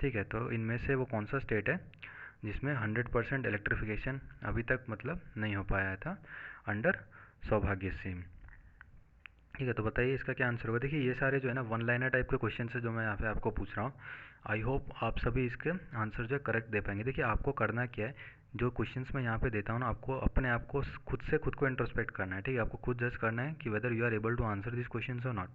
ठीक है, तो इनमें से वो कौन सा स्टेट है जिसमें 100% इलेक्ट्रिफिकेशन अभी तक मतलब नहीं हो पाया था अंडर सौभाग्य स्कीम। ठीक है, तो बताइए इसका क्या आंसर होगा। देखिए ये सारे जो है ना वन लाइनर टाइप के क्वेश्चन है जो मैं यहाँ पे आपको पूछ रहा हूँ, आई होप आप सभी इसके आंसर जो है करेक्ट दे पाएंगे। देखिए आपको करना क्या है, जो क्वेश्चंस मैं यहाँ पे देता हूँ ना, आपको अपने आप को खुद से खुद को इंट्रोस्पेक्ट करना है। ठीक है, आपको खुद जज करना है कि whether you are able to answer this question और नॉट।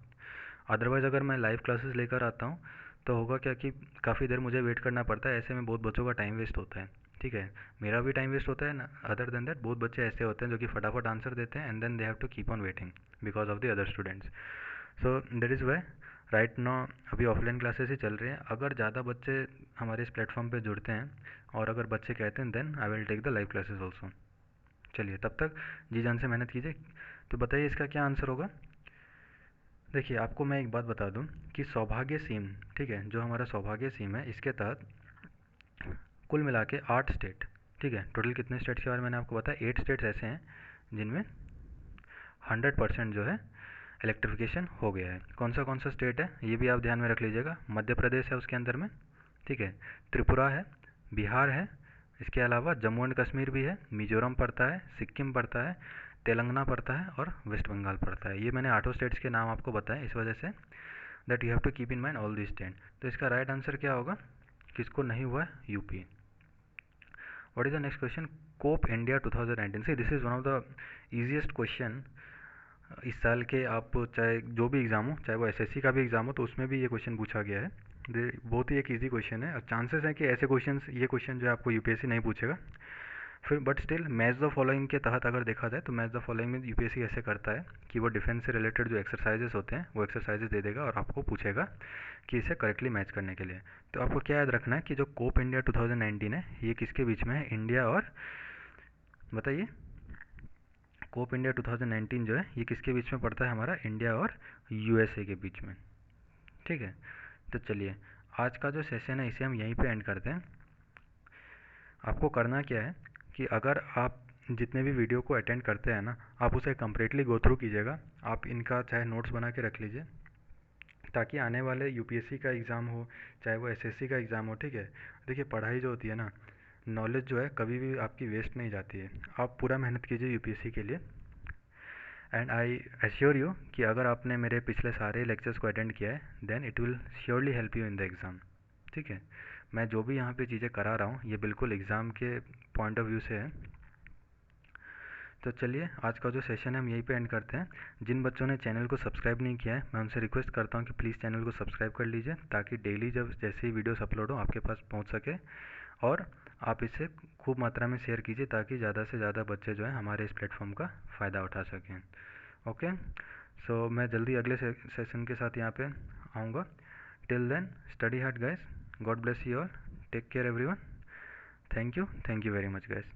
अदरवाइज़ अगर मैं लाइव क्लासेस लेकर आता हूँ तो होगा क्या कि काफ़ी देर मुझे वेट करना पड़ता है, ऐसे में बहुत बच्चों का टाइम वेस्ट होता है। ठीक है, मेरा भी टाइम वेस्ट होता है ना, अदर देन दैट बहुत बच्चे ऐसे होते हैं जो कि फटाफट आंसर देते हैं and then they have to keep on waiting because of the other students. So that is why right now अभी ऑफलाइन क्लासेस ही चल रही हैं। अगर ज़्यादा बच्चे हमारे इस प्लेटफॉर्म पे जुड़ते हैं और अगर बच्चे कहते हैं then I will take the live classes also. चलिए तब तक जी जान से मेहनत कीजिए। तो बताइए इसका क्या आंसर होगा। देखिए आपको मैं एक बात बता दूं कि सौभाग्य सीम, ठीक है, जो हमारा सौभाग्य सीम है इसके तहत कुल मिला के 8 स्टेट, ठीक है, टोटल कितने स्टेट्स के बारे में मैंने आपको बताया, 8 स्टेट्स ऐसे हैं जिनमें 100% जो है इलेक्ट्रिफिकेशन हो गया है। कौन सा स्टेट है ये भी आप ध्यान में रख लीजिएगा। मध्य प्रदेश है उसके अंदर में, ठीक है, त्रिपुरा है, बिहार है, इसके अलावा जम्मू एंड कश्मीर भी है, मिजोरम पड़ता है, सिक्किम पड़ता है, तेलंगाना पड़ता है और वेस्ट बंगाल पड़ता है। ये मैंने 8 स्टेट्स के नाम आपको बताए इस वजह से that you have to keep in mind all this state. तो इसका राइट आंसर क्या होगा, किसको नहीं हुआ है, UP. What is the next question, Cope India 2019। See this is one of the easiest question इस साल के। आप चाहे जो भी एग्ज़ाम हो, चाहे वो एसएससी का भी एग्ज़ाम हो, तो उसमें भी ये क्वेश्चन पूछा गया है। बहुत ही एक इजी क्वेश्चन है और चांसेस हैं कि ऐसे क्वेश्चन, ये क्वेश्चन जो है आपको यूपीएससी नहीं पूछेगा फिर, but still match the following के तहत अगर देखा जाए तो मैच द फॉलोइंग में यूपीएससी ऐसे करता है कि वो डिफेंस से रिलेटेड जो एक्सरसाइजेस होते हैं वो एक्सरसाइजेस दे देगा और आपको पूछेगा कि इसे करेक्टली मैच करने के लिए। तो आपको क्या याद रखना है कि जो कोप इंडिया 2019 है ये किसके बीच में है, इंडिया और, बताइए, कोप इंडिया 2019 जो है ये किसके बीच में पड़ता है, हमारा इंडिया और यूएसए के बीच में, ठीक है। तो चलिए आज का जो सेशन है इसे हम यहीं पे एंड करते हैं। आपको करना क्या है कि अगर आप जितने भी वीडियो को अटेंड करते हैं ना, आप उसे कम्प्लीटली गो थ्रू कीजिएगा। आप इनका चाहे नोट्स बना के रख लीजिए ताकि आने वाले यूपीएससी का एग्ज़ाम हो, चाहे वो एसएससी का एग्ज़ाम हो, ठीक है। देखिए पढ़ाई जो होती है ना, नॉलेज जो है कभी भी आपकी वेस्ट नहीं जाती है। आप पूरा मेहनत कीजिए यूपीएससी के लिए एंड आई एश्योर यू कि अगर आपने मेरे पिछले सारे लेक्चर्स को अटेंड किया है then it will surely help you in the exam, ठीक है। मैं जो भी यहाँ पे चीज़ें करा रहा हूँ ये बिल्कुल एग्ज़ाम के पॉइंट ऑफ व्यू से है। तो चलिए आज का जो सेशन है हम यहीं पे एंड करते हैं। जिन बच्चों ने चैनल को सब्सक्राइब नहीं किया है मैं उनसे रिक्वेस्ट करता हूँ कि प्लीज़ चैनल को सब्सक्राइब कर लीजिए ताकि डेली जब जैसे ही वीडियोस अपलोड हो आपके पास पहुँच सके, और आप इसे खूब मात्रा में शेयर कीजिए ताकि ज़्यादा से ज़्यादा बच्चे जो हैं हमारे इस प्लेटफॉर्म का फ़ायदा उठा सकें। ओके, सो मैं जल्दी अगले सेशन के साथ यहाँ पे आऊँगा। Till then study hard guys, God bless you all, take care everyone, thank you very much guys.